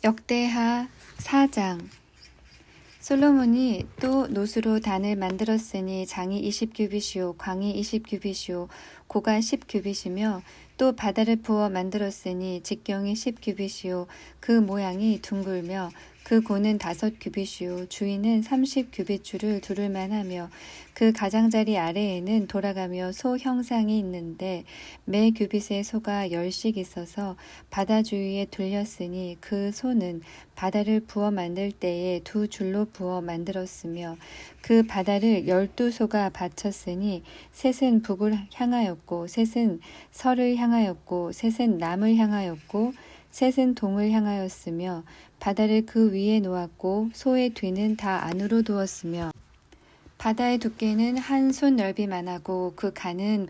역대하 4장. 솔로몬이 또 노수로 단을 만들었으니 장이 20규빗이요 광이 20규빗이요 고가 10규빗이며 또 바다를 부어 만들었으니 직경이 10규빗이요 그 모양이 둥글며 그 고는 5규빗이요 주위는 30규빗 줄을 두를 만하며 그 가장자리 아래에는 돌아가며 소 형상이 있는데 매 규빗에 소가 10씩 있어서 바다 주위에 둘렸으니 그 소는 바다를 부어 만들 때에 2줄로 부어 만들었으며 그 바다를 12소가 바쳤으니 셋은 북을 향하였고 셋은 서를 향하였고 셋은 남을 향하였고 셋은 동을 향하였으며 바다를 그 위에 놓았고 소의 뒤는 다 안으로 두었으며 바다의 두께는 한 손 넓이만하고 그 간은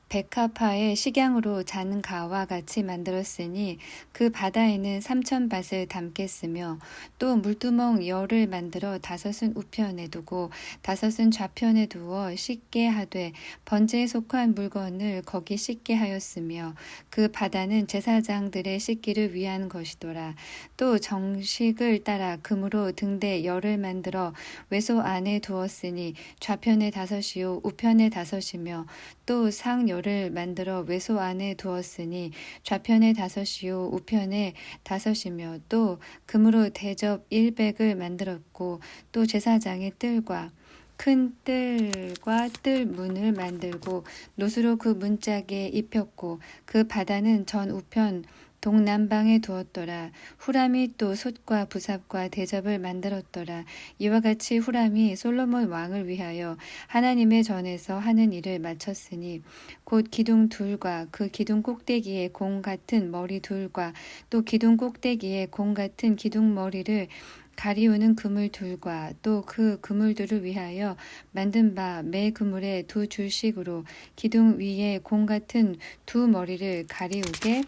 백합화의 식양으로 잔 가와 같이 만들었으니 그 바다에는 3,000밭을 담겠으며 또 물두멍 열을 만들어 5은 우편에 두고 5은 좌편에 두어 씻게 하되 번제에 속한 물건을 거기 씻게 하였으며 그 바다는 제사장들의 씻기를 위한 것이더라. 또 정식을 따라 금으로 등대 열을 만들어 외소 안에 두었으니 좌편에 5이요 우편에 5이며 또 상열을 만들어 외소 안에 두었으니 좌편에 5이요 우편에 5이며 또 금으로 대접 100을 만들었고 또 제사장의 뜰과 큰 뜰과 뜰 문을 만들고 노수로 그 문짝에 입혔고 그 바다는 전 우편 동남방에 두었더라. 후람이 또 솥과 부삽과 대접을 만들었더라. 이와 같이 후람이 솔로몬 왕을 위하여 하나님의 전에서 하는 일을 마쳤으니 곧 기둥 둘과 그 기둥 꼭대기에 공 같은 머리 둘과 또 기둥 꼭대기에 공 같은 기둥 머리를 가리우는 그물 둘과 또 그 그물들을 위하여 만든 바 매 그물에 2줄씩으로 기둥 위에 공 같은 2머리를 가리우게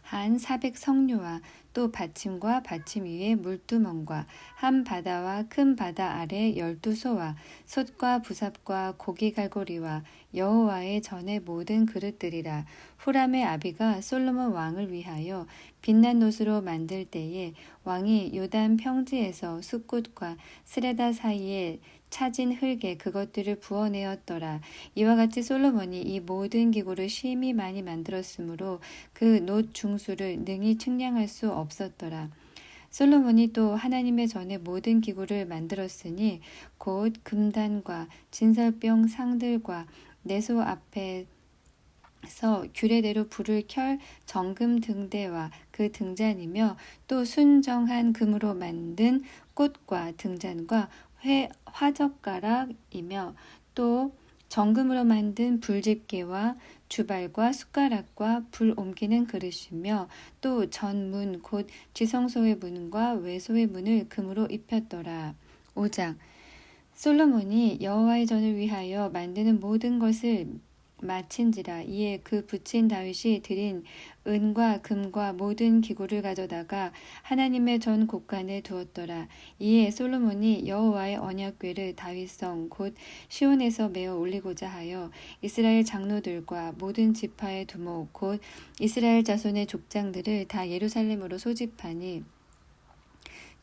한 400성류와 또 받침과 받침 위에 물두멍과 한 바다와 큰 바다 아래 12소와 솥과 부삽과 고기 갈고리와 여호와의 전의 모든 그릇들이라. 후람의 아비가 솔로몬 왕을 위하여 빛난 노수로 만들 때에 왕이 요단 평지에서 숲꽃과 스레다 사이에 차진 흙에 그것들을 부어내었더라. 이와 같이 솔로몬이 이 모든 기구를 심히 많이 만들었으므로 그 놋 중수를 능히 측량할 수 없었더라. 솔로몬이 또 하나님의 전에 모든 기구를 만들었으니 곧 금단과 진설병 상들과 내소 앞에서 규례대로 불을 켤 정금 등대와 그 등잔이며 또 순정한 금으로 만든 꽃과 등잔과 화젓가락이며 또 정금으로 만든 불집게와 주발과 숟가락과 불 옮기는 그릇이며 또 전문 곧 지성소의 문과 외소의 문을 금으로 입혔더라. 5장. 솔로몬이 여호와의 전을 위하여 만드는 모든 것을 마친지라. 이에 그 붙인 다윗이 드린 은과 금과 모든 기구를 가져다가 하나님의 전 곳간에 두었더라. 이에 솔로몬이 여호와의 언약궤를 다윗성 곧 시온에서 메어 올리고자 하여 이스라엘 장로들과 모든 지파의 두목 곧 이스라엘 자손의 족장들을 다 예루살렘으로 소집하니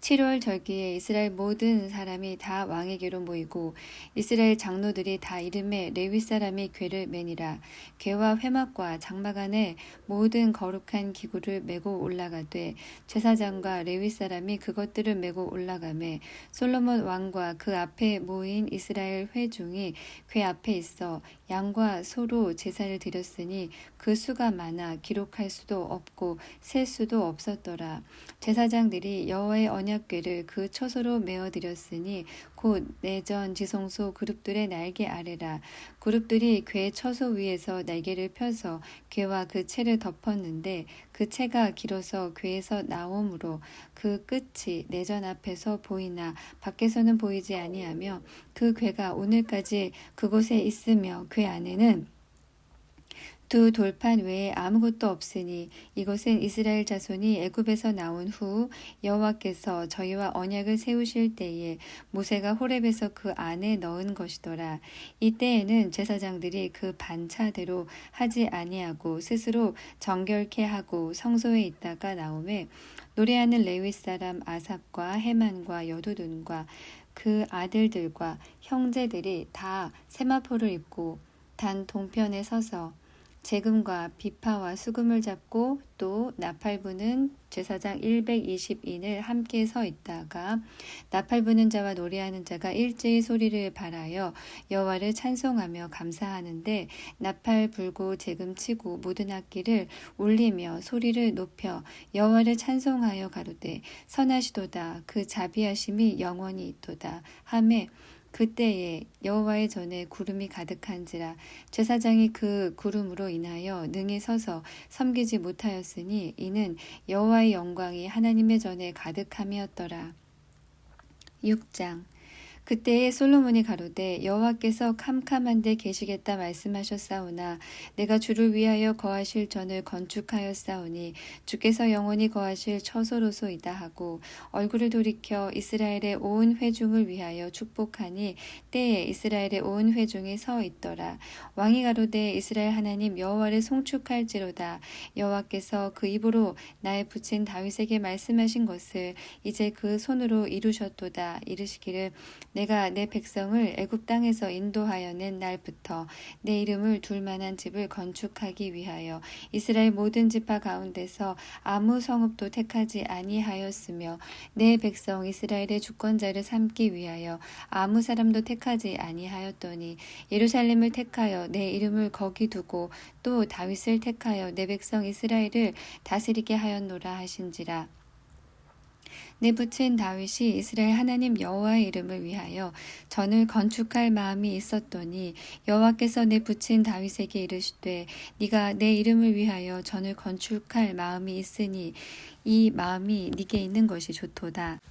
7월 절기에 이스라엘 모든 사람이 다 왕에게로 모이고 이스라엘 장로들이 다 이름에 레위 사람이 궤를 매니라. 궤와 회막과 장막 안에 모든 거룩한 기구를 메고 올라가되 제사장과 레위 사람이 그것들을 메고 올라가매 솔로몬 왕과 그 앞에 모인 이스라엘 회중이 궤 앞에 있어 양과 소로 제사를 드렸으니 그 수가 많아 기록할 수도 없고 셀 수도 없었더라. 제사장들이 여호와의 언약궤를 그 처소로 메어드렸으니 곧 내전 지성소 그룹들의 날개 아래라. 그룹들이 궤 처소 위에서 날개를 펴서 궤와 그 채를 덮었는데 그 채가 길어서 궤에서 나오므로 그 끝이 내전 앞에서 보이나 밖에서는 보이지 아니하며 그 궤가 오늘까지 그곳에 있으며 궤 안에는 두 돌판 외에 아무것도 없으니 이것은 이스라엘 자손이 애굽에서 나온 후 여호와께서 저희와 언약을 세우실 때에 모세가 호렙에서 그 안에 넣은 것이더라. 이때에는 제사장들이 그 반차대로 하지 아니하고 스스로 정결케 하고 성소에 있다가 나오매 노래하는 레위 사람 아삽과 헤만과 여두둔과 그 아들들과 형제들이 다 세마포를 입고 단 동편에 서서 재금과 비파와 수금을 잡고 또 나팔 부는 제사장 120인을 함께 서 있다가 나팔 부는 자와 노래하는 자가 일제히 소리를 발하여 여호와를 찬송하며 감사하는데 나팔 불고 재금 치고 모든 악기를 울리며 소리를 높여 여호와를 찬송하여 가로되 선하시도다 그 자비하심이 영원히 있도다 하매 그때에 여호와의 전에 구름이 가득한지라 제사장이 그 구름으로 인하여 능히 서서 섬기지 못하였으니 이는 여호와의 영광이 하나님의 전에 가득함이었더라. 6장 그때에 솔로몬이 가로되 여호와께서 캄캄한 데 계시겠다 말씀하셨사오나 내가 주를 위하여 거하실 전을 건축하였사오니 주께서 영원히 거하실 처소로소이다 하고 얼굴을 돌이켜 이스라엘의 온 회중을 위하여 축복하니 때에 이스라엘의 온 회중이 서 있더라. 왕이 가로되 이스라엘 하나님 여호와를 송축할지로다. 여호와께서 그 입으로 나의 부친 다윗에게 말씀하신 것을 이제 그 손으로 이루셨도다. 이르시기를 내가 내 백성을 애굽 땅에서 인도하여 낸 날부터 내 이름을 둘 만한 집을 건축하기 위하여 이스라엘 모든 지파 가운데서 아무 성읍도 택하지 아니하였으며 내 백성 이스라엘의 주권자를 삼기 위하여 아무 사람도 택하지 아니하였더니 예루살렘을 택하여 내 이름을 거기 두고 또 다윗을 택하여 내 백성 이스라엘을 다스리게 하였노라 하신지라. 내 부친 다윗이 이스라엘 하나님 여호와의 이름을 위하여 전을 건축할 마음이 있었더니 여호와께서 내 부친 다윗에게 이르시되 네가 내 이름을 위하여 전을 건축할 마음이 있으니 이 마음이 네게 있는 것이 좋도다.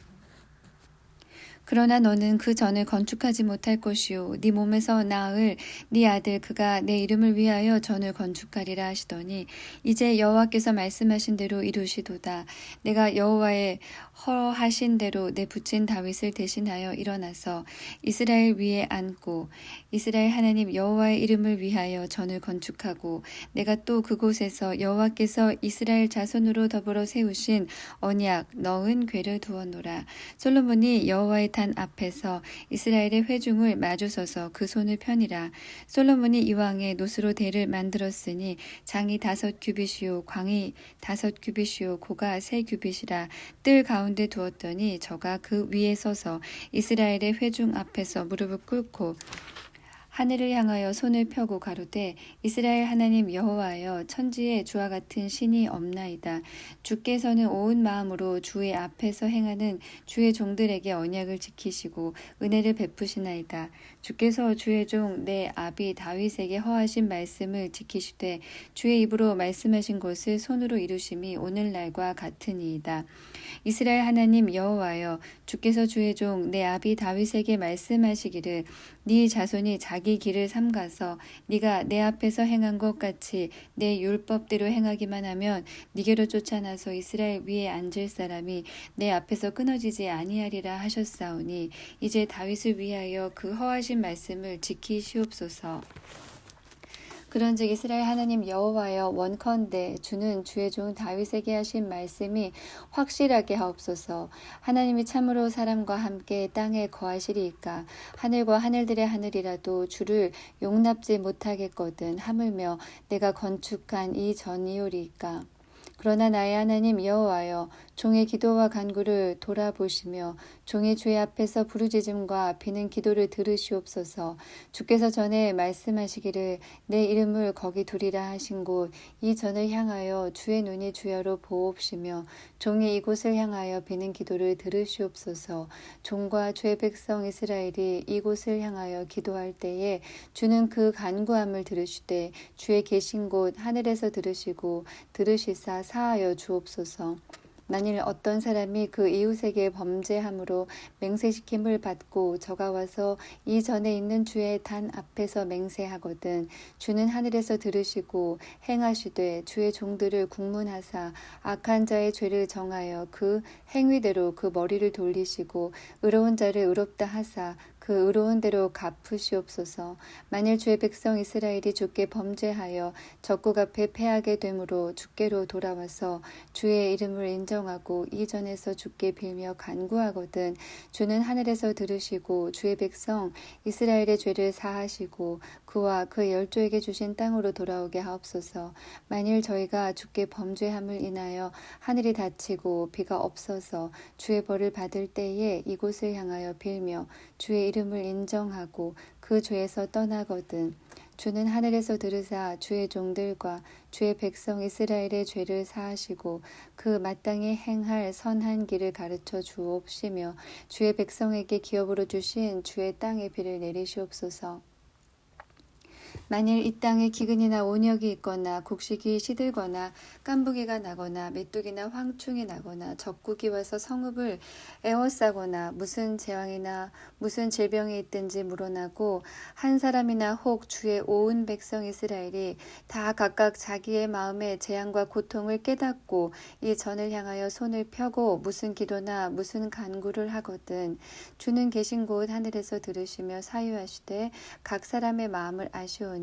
그러나 너는 그 전을 건축하지 못할 것이요 네 몸에서 낳을 네 아들 그가 내 이름을 위하여 전을 건축하리라 하시더니 이제 여호와께서 말씀하신 대로 이루시도다. 내가 여호와의 허하신 대로 내 부친 다윗을 대신하여 일어나서 이스라엘 위에 앉고 이스라엘 하나님 여호와의 이름을 위하여 전을 건축하고 내가 또 그곳에서 여호와께서 이스라엘 자손으로 더불어 세우신 언약 넣은 궤를 두었노라. 솔로몬이 여호와의 단 앞에서 이스라엘의 회중을 마주서서 그 손을 펴니라. 솔로몬이 이왕에 노스로 대를 만들었으니 장이 5규빗이요 광이 5규빗이요 고가 3규빗이라 뜰 가운데 두었더니 저가 그 위에 서서 이스라엘의 회중 앞에서 무릎을 꿇고 하늘을 향하여 손을 펴고 가로되 이스라엘 하나님 여호와여 천지에 주와 같은 신이 없나이다. 주께서는 온 마음으로 주의 앞에서 행하는 주의 종들에게 언약을 지키시고 은혜를 베푸시나이다. 주께서 주의 종 내 아비 다윗에게 허하신 말씀을 지키시되 주의 입으로 말씀하신 것을 손으로 이루심이 오늘날과 같으니이다. 이스라엘 하나님 여호와여 주께서 주의 종 내 아비 다윗에게 말씀하시기를 네 자손이 자기 길을 삼가서 네가 내 앞에서 행한 것 같이 내 율법대로 행하기만 하면 네게로 쫓아나서 이스라엘 위에 앉을 사람이 내 앞에서 끊어지지 아니하리라 하셨사오니 이제 다윗을 위하여 그 허하신 말씀을 지키시옵소서. 그런즉 이스라엘 하나님 여호와여 원컨대 주는 주의 종 다윗에게 하신 말씀이 확실하게 하옵소서. 하나님이 참으로 사람과 함께 땅에 거하시리이까 하늘과 하늘들의 하늘이라도 주를 용납지 못하겠거든 하물며 내가 건축한 이 전이오리이까. 그러나 나의 하나님 여호와여 종의 기도와 간구를 돌아보시며 종의 주의 앞에서 부르짖음과 비는 기도를 들으시옵소서. 주께서 전에 말씀하시기를 내 이름을 거기 두리라 하신 곳 이 전을 향하여 주의 눈이 주여로 보옵시며 종의 이곳을 향하여 비는 기도를 들으시옵소서. 종과 주의 백성 이스라엘이 이곳을 향하여 기도할 때에 주는 그 간구함을 들으시되 주의 계신 곳 하늘에서 들으시고 들으시사 사하여 주옵소서. 만일 어떤 사람이 그 이웃에게 범죄함으로 맹세시킴을 받고 저가 와서 이 전에 있는 주의 단 앞에서 맹세하거든 주는 하늘에서 들으시고 행하시되 주의 종들을 국문하사 악한 자의 죄를 정하여 그 행위대로 그 머리를 돌리시고 의로운 자를 의롭다 하사 그 의로운 대로 갚으시옵소서. 만일 주의 백성 이스라엘이 주께 범죄하여 적국 앞에 패하게 되므로 주께로 돌아와서 주의 이름을 인정하고 이전에서 주께 빌며 간구하거든 주는 하늘에서 들으시고 주의 백성 이스라엘의 죄를 사하시고 그와 그 열조에게 주신 땅으로 돌아오게 하옵소서. 만일 저희가 주께 범죄함을 인하여 하늘이 닫히고 비가 없어서 주의 벌을 받을 때에 이곳을 향하여 빌며 주의 이름을 인정하고 그 죄에서 떠나거든 주는 하늘에서 들으사 주의 종들과 주의 백성 이스라엘의 죄를 사하시고 그 마땅히 행할 선한 길을 가르쳐 주옵시며 주의 백성에게 기업으로 주신 주의 땅의 비를 내리시옵소서. 만일 이 땅에 기근이나 온역이 있거나 곡식이 시들거나 깐부기가 나거나 메뚜기나 황충이 나거나 적국이 와서 성읍을 에워싸거나 무슨 재앙이나 무슨 질병이 있든지 물어나고 한 사람이나 혹 주의 온 백성 이스라엘이 다 각각 자기의 마음의 재앙과 고통을 깨닫고 이 전을 향하여 손을 펴고 무슨 기도나 무슨 간구를 하거든 주는 계신 곳 하늘에서 들으시며 사유하시되 각 사람의 마음을 아시오니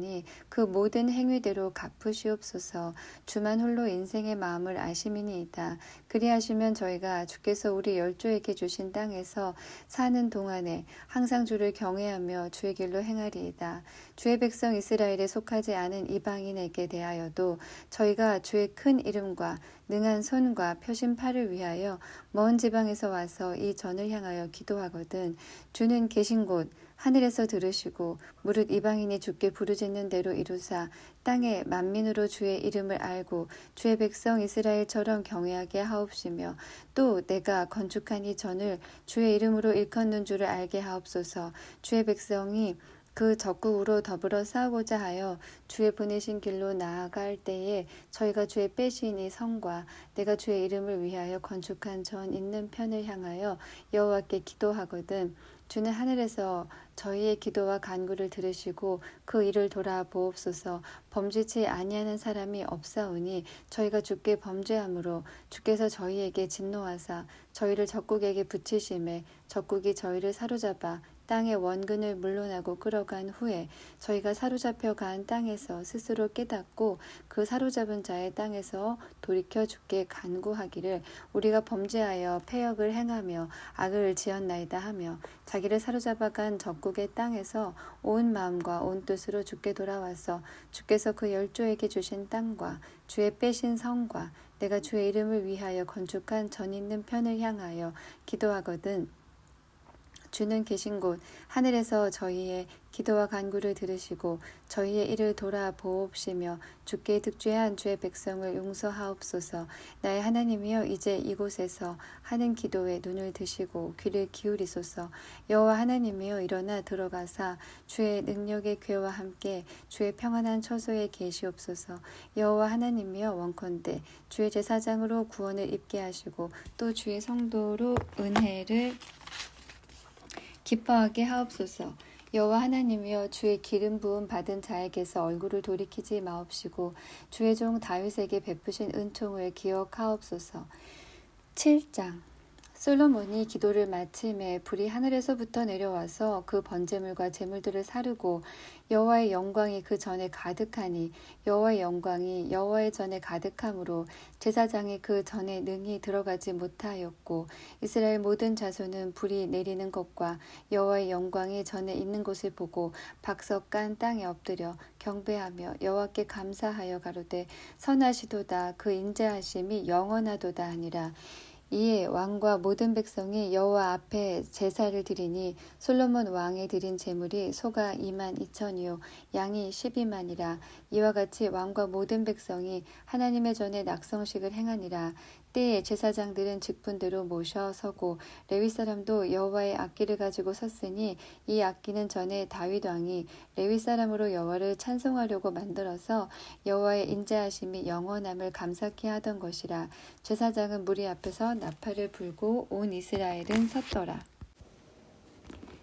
그 모든 행위대로 갚으시옵소서. 주만 홀로 인생의 마음을 아심이니이다. 그리하시면 저희가 주께서 우리 열조에게 주신 땅에서 사는 동안에 항상 주를 경외하며 주의 길로 행하리이다. 주의 백성 이스라엘에 속하지 않은 이방인에게 대하여도 저희가 주의 큰 이름과 능한 손과 펴신 팔을 위하여 먼 지방에서 와서 이 전을 향하여 기도하거든 주는 계신 곳 하늘에서 들으시고 무릇 이방인이 주께 부르짖는 대로 이루사 땅의 만민으로 주의 이름을 알고 주의 백성 이스라엘처럼 경외하게 하옵시며 또 내가 건축한 이 전을 주의 이름으로 일컫는 줄을 알게 하옵소서. 주의 백성이 그 적국으로 더불어 싸우고자 하여 주의 보내신 길로 나아갈 때에 저희가 주의 빼신 이 성과 내가 주의 이름을 위하여 건축한 전 있는 편을 향하여 여호와께 기도하거든 주는 하늘에서 저희의 기도와 간구를 들으시고 그 일을 돌아보옵소서. 범죄치 아니하는 사람이 없사오니 저희가 주께 범죄함으로 주께서 저희에게 진노하사 저희를 적국에게 붙이심에 적국이 저희를 사로잡아 땅의 원근을 물러나고 끌어간 후에 저희가 사로잡혀 간 땅에서 스스로 깨닫고 그 사로잡은 자의 땅에서 돌이켜 주께 간구하기를 우리가 범죄하여 패역을 행하며 악을 지었나이다 하며 자기를 사로잡아 간 적국의 땅에서 온 마음과 온 뜻으로 주께 돌아와서 주께서 그 열조에게 주신 땅과 주의 빼신 성과 내가 주의 이름을 위하여 건축한 전 있는 편을 향하여 기도하거든 주는 계신 곳 하늘에서 저희의 기도와 간구를 들으시고 저희의 일을 돌아보옵시며 주께 득죄한 주의 백성을 용서하옵소서. 나의 하나님이여 이제 이곳에서 하는 기도에 눈을 드시고 귀를 기울이소서. 여호와 하나님이여 일어나 들어가사 주의 능력의 궤와 함께 주의 평안한 처소에 계시옵소서. 여호와 하나님이여 원컨대 주의 제사장으로 구원을 입게 하시고 또 주의 성도로 은혜를 기뻐하게 하옵소서. 여호와 하나님이여 주의 기름 부음 받은 자에게서 얼굴을 돌이키지 마옵시고 주의 종 다윗에게 베푸신 은총을 기억하옵소서. 7장 솔로몬이 기도를 마침에 불이 하늘에서부터 내려와서 그 번제물과 제물들을 사르고 여호와의 영광이 그 전에 가득하니 여호와의 영광이 여호와의 전에 가득함으로 제사장이 그 전에 능히 들어가지 못하였고 이스라엘 모든 자손은 불이 내리는 것과 여호와의 영광이 전에 있는 곳을 보고 박석 간 땅에 엎드려 경배하며 여호와께 감사하여 가로되 선하시도다 그 인자하심이 영원하도다 하니라. 이에 왕과 모든 백성이 여호와 앞에 제사를 드리니 솔로몬 왕이 드린 제물이 소가 22,000이요 양이 12만이라. 이와 같이 왕과 모든 백성이 하나님의 전에 낙성식을 행하니라. 그때 제사장들은 직분대로 모셔 서고 레위 사람도 여호와의 악기를 가지고 섰으니 이 악기는 전에 다윗 왕이 레위 사람으로 여호와를 찬송하려고 만들어서 여호와의 인자하심이 영원함을 감사케 하던 것이라. 제사장은 무리 앞에서 나팔을 불고 온 이스라엘은 섰더라.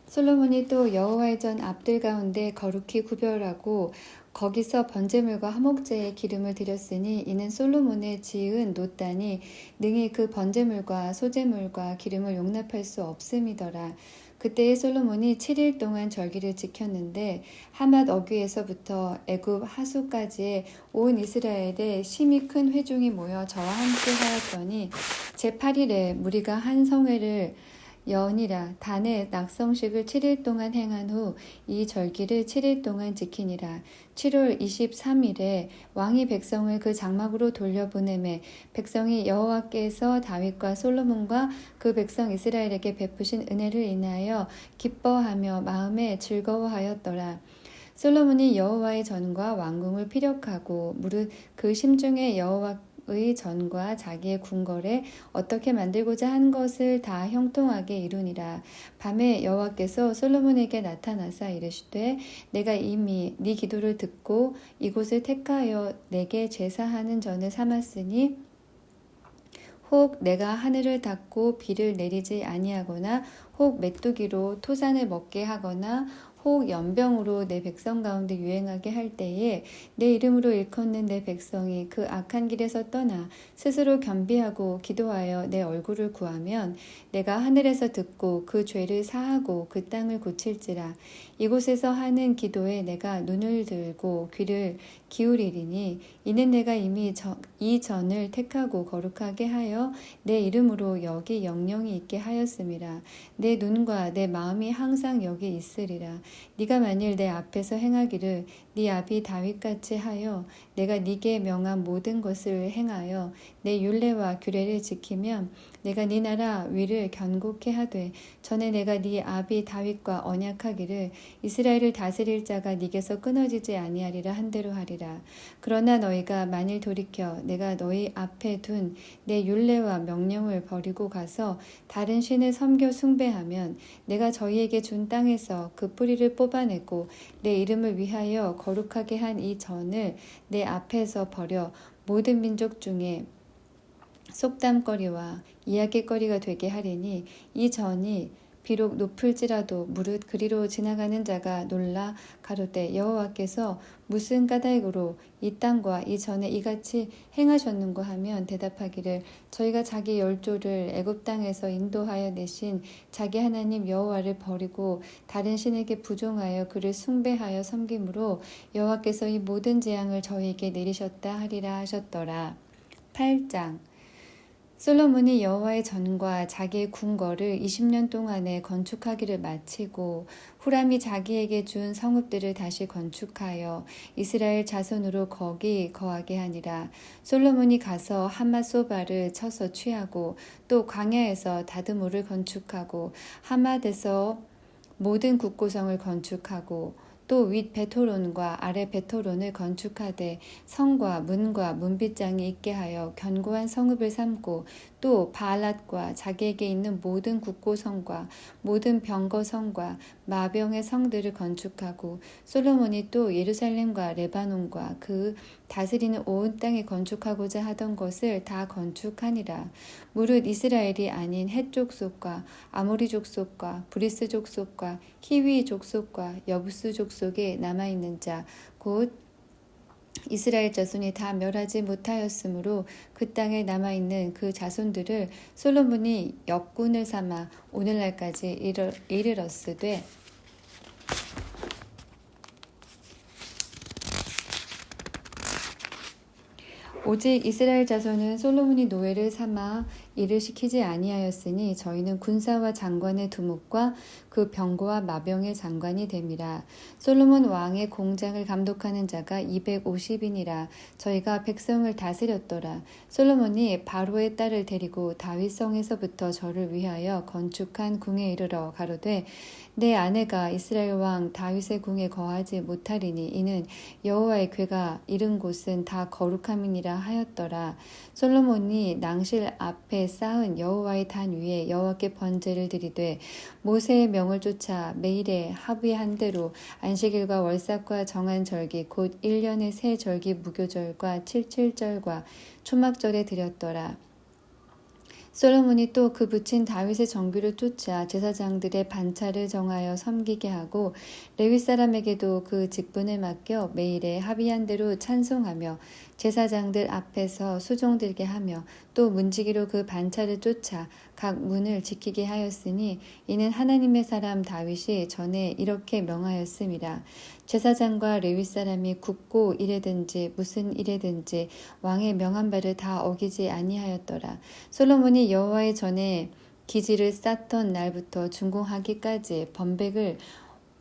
솔로몬이 또 여호와의 전 앞들 가운데 거룩히 구별하고 거기서 번제물과 화목제의 기름을 드렸으니 이는 솔로몬의 지은 놋단이 능히 그 번제물과 소제물과 기름을 용납할 수 없음이더라. 그때에 솔로몬이 7일 동안 절기를 지켰는데 하맛 어귀에서부터 애굽 하수까지의 온 이스라엘에 심히 큰 회중이 모여 저와 함께 하였더니 제8일에 무리가 한 성회를 여니라. 단에 낙성식을 7일 동안 행한 후 이 절기를 7일 동안 지키니라. 7월 23일에 왕이 백성을 그 장막으로 돌려보내매 백성이 여호와께서 다윗과 솔로몬과 그 백성 이스라엘에게 베푸신 은혜를 인하여 기뻐하며 마음에 즐거워하였더라. 솔로몬이 여호와의 전과 왕궁을 피력하고 무릇 그 심중에 여호와의 전과 자기의 궁궐에 어떻게 만들고자 한 것을 다 형통하게 이루니라. 밤에 여호와께서 솔로몬에게 나타나사 이르시되 내가 이미 네 기도를 듣고 이곳을 택하여 내게 제사하는 전을 삼았으니 혹 내가 하늘을 닫고 비를 내리지 아니하거나 혹 메뚜기로 토산을 먹게 하거나 혹 연병으로 내 백성 가운데 유행하게 할 때에 내 이름으로 일컫는 내 백성이 그 악한 길에서 떠나 스스로 겸비하고 기도하여 내 얼굴을 구하면 내가 하늘에서 듣고 그 죄를 사하고 그 땅을 고칠지라. 이곳에서 하는 기도에 내가 눈을 들고 귀를 기울이리니 이는 내가 이미 이 전을 택하고 거룩하게 하여 내 이름으로 여기 영영이 있게 하였음이라. 내 눈과 내 마음이 항상 여기 있으리라. 네가 만일 내 앞에서 행하기를 네 아비 다윗같이 하여 내가 네게 명한 모든 것을 행하여 내 율례와 규례를 지키면 내가 네 나라 위를 견고케 하되 전에 내가 네 아비 다윗과 언약하기를 이스라엘을 다스릴 자가 네게서 끊어지지 아니하리라 한대로 하리라. 그러나 너희가 만일 돌이켜 내가 너희 앞에 둔 내 율례와 명령을 버리고 가서 다른 신을 섬겨 숭배하면 내가 저희에게 준 땅에서 그 뿌리를 뽑아내고 내 이름을 위하여 거룩하게 한 이 전을 내 앞에서 버려 모든 민족 중에 속담거리와 이야기거리가 되게 하리니 이 전이 비록 높을지라도 무릇 그리로 지나가는 자가 놀라 가로되 여호와께서 무슨 까닭으로 이 땅과 이 전에 이같이 행하셨는고 하면 대답하기를 저희가 자기 열조를 애굽 땅에서 인도하여 내신 자기 하나님 여호와를 버리고 다른 신에게 부종하여 그를 숭배하여 섬김으로 여호와께서 이 모든 재앙을 저희에게 내리셨다 하리라 하셨더라. 8장 솔로몬이 여호와의 전과 자기의 궁궐을 20년 동안에 건축하기를 마치고 후람이 자기에게 준 성읍들을 다시 건축하여 이스라엘 자손으로 거기 거하게 하니라. 솔로몬이 가서 하맛소바를 쳐서 취하고 또 광야에서 다드모를 건축하고 하맛에서 모든 국고성을 건축하고 또 윗 베토론과 아래 베토론을 건축하되 성과 문과 문빗장이 있게 하여 견고한 성읍을 삼고 또 바알랏과 자기에게 있는 모든 국고성과 모든 병거성과 마병의 성들을 건축하고 솔로몬이 또 예루살렘과 레바논과 그 다스리는 온 땅에 건축하고자 하던 것을 다 건축하니라. 무릇 이스라엘이 아닌 헷 족속과 아모리 족속과 브리스 족속과 히위 족속과 여부스 족속에 남아있는 자 곧 이스라엘 자손이 다 멸하지 못하였으므로 그 땅에 남아있는 그 자손들을 솔로몬이 역군을 삼아 오늘날까지 이르렀으되 오직 이스라엘 자손은 솔로몬이 노예를 삼아 일을 시키지 아니하였으니 저희는 군사와 장관의 두목과 그 병거와 마병의 장관이 됨이라. 솔로몬 왕의 공장을 감독하는 자가 250인이라. 저희가 백성을 다스렸더라. 솔로몬이 바로의 딸을 데리고 다윗성에서부터 저를 위하여 건축한 궁에 이르러 가로되 내 아내가 이스라엘 왕 다윗의 궁에 거하지 못하리니 이는 여호와의 궤가 이른 곳은 다 거룩함이니라 하였더라. 솔로몬이 낭실 앞에 쌓은 여호와의 단 위에 여호와께 번제를 드리되 모세의 명을 쫓아 매일에 합의한 대로 안식일과 월삭과 정한 절기 곧 1년의 새 절기 무교절과 칠칠절과 초막절에 드렸더라. 솔로몬이 또 그 부친 다윗의 정규를 쫓아 제사장들의 반차를 정하여 섬기게 하고 레위 사람에게도 그 직분을 맡겨 매일에 합의한 대로 찬송하며 제사장들 앞에서 수종들게 하며 또 문지기로 그 반차를 쫓아 각 문을 지키게 하였으니 이는 하나님의 사람 다윗이 전에 이렇게 명하였음이라. 제사장과 레위 사람이 굽고 일에든지 무슨 일에든지 왕의 명한 바를 다 어기지 아니하였더라. 솔로몬이 여호와의 전에 기지를 쌓던 날부터 준공하기까지 번백을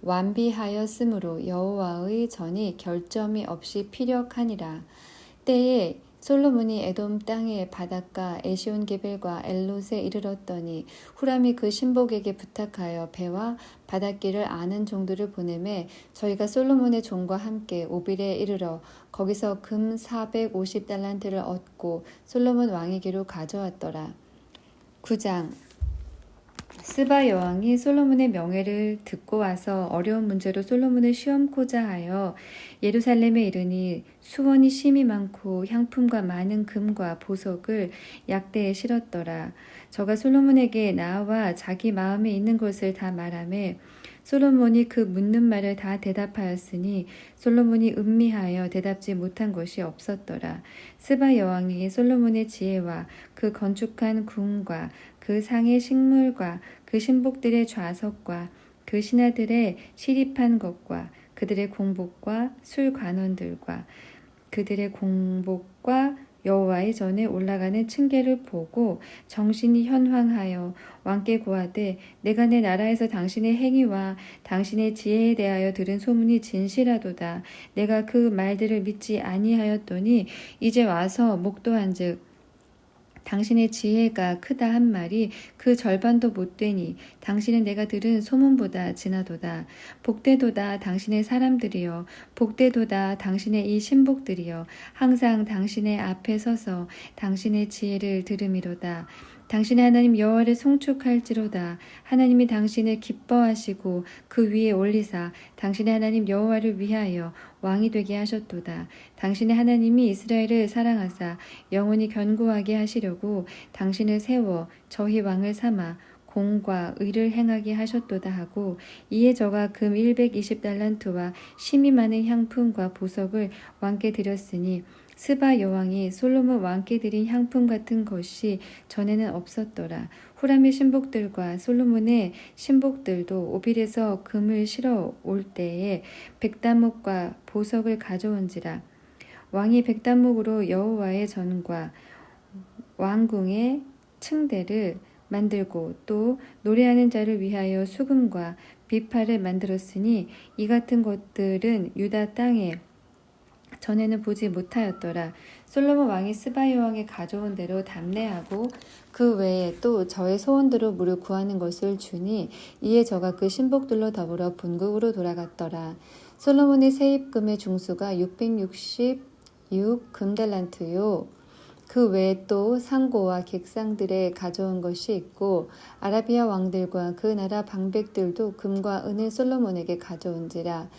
완비하였으므로 여호와의 전이 결점이 없이 피력하니라. 때에 솔로몬이 에돔 땅의 바닷가 에시온게벨과 엘롯에 이르렀더니 후람이 그 신복에게 부탁하여 배와 바닷길을 아는 종들을 보내매 저희가 솔로몬의 종과 함께 오빌에 이르러 거기서 금 450달란트를 얻고 솔로몬 왕에게로 가져왔더라. 9장 스바 여왕이 솔로몬의 명예를 듣고 와서 어려운 문제로 솔로몬을 시험코자 하여 예루살렘에 이르니 수원이 심이 많고 향품과 많은 금과 보석을 약대에 실었더라. 저가 솔로몬에게 나와 자기 마음에 있는 것을 다 말하매 솔로몬이 그 묻는 말을 다 대답하였으니 솔로몬이 음미하여 대답지 못한 것이 없었더라. 스바 여왕이 솔로몬의 지혜와 그 건축한 궁과 그 상의 식물과 그 신복들의 좌석과 그 신하들의 시립한 것과 그들의 공복과 술관원들과 그들의 공복과 여호와의 전에 올라가는 층계를 보고 정신이 현황하여 왕께 고하되 내가 내 나라에서 당신의 행위와 당신의 지혜에 대하여 들은 소문이 진실하도다. 내가 그 말들을 믿지 아니하였더니 이제 와서 목도한즉 당신의 지혜가 크다 한 말이 그 절반도 못 되니 당신은 내가 들은 소문보다 지나도다. 복되도다 당신의 사람들이여 복되도다 당신의 이 신복들이여 항상 당신의 앞에 서서 당신의 지혜를 들음이로다. 당신의 하나님 여호와를 송축할지로다. 하나님이 당신을 기뻐하시고 그 위에 올리사 당신의 하나님 여호와를 위하여 왕이 되게 하셨도다. 당신의 하나님이 이스라엘을 사랑하사 영원히 견고하게 하시려고 당신을 세워 저희 왕을 삼아 공과 의를 행하게 하셨도다 하고 이에 저가 금 120달란트와 심이 많은 향품과 보석을 왕께 드렸으니 스바 여왕이 솔로몬 왕께 드린 향품 같은 것이 전에는 없었더라. 후람의 신복들과 솔로몬의 신복들도 오빌에서 금을 실어 올 때에 백단목과 보석을 가져온지라. 왕이 백단목으로 여호와의 전과 왕궁의 층대를 만들고 또 노래하는 자를 위하여 수금과 비파를 만들었으니 이 같은 것들은 유다 땅에 전에는 보지 못하였더라. 솔로몬 왕이 스바 여왕이 가져온 대로 담례하고 그 외에 또 저의 소원대로 물을 구하는 것을 주니 이에 저가 그 신복들로 더불어 본국으로 돌아갔더라. 솔로몬의 세입금의 중수가 666 금달란트요. 그 외에 또 상고와 객상들의 가져온 것이 있고 아라비아 왕들과 그 나라 방백들도 금과 은을 솔로몬에게 가져온지라.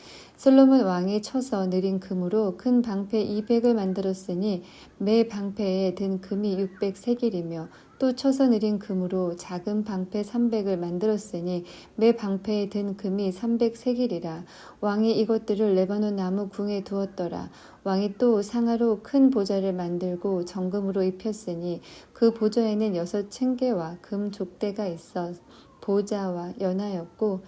솔로몬 왕이 쳐서 느린 금으로 큰 방패 200을 만들었으니 매 방패에 든 금이 600세겔이며 또 쳐서 느린 금으로 작은 방패 300을 만들었으니 매 방패에 든 금이 300세겔이라. 왕이 이것들을 레바논 나무 궁에 두었더라. 왕이 또 상아로 큰 보좌를 만들고 정금으로 입혔으니 그 보좌에는 6층계와 금 족대가 있어 보좌와 연하였고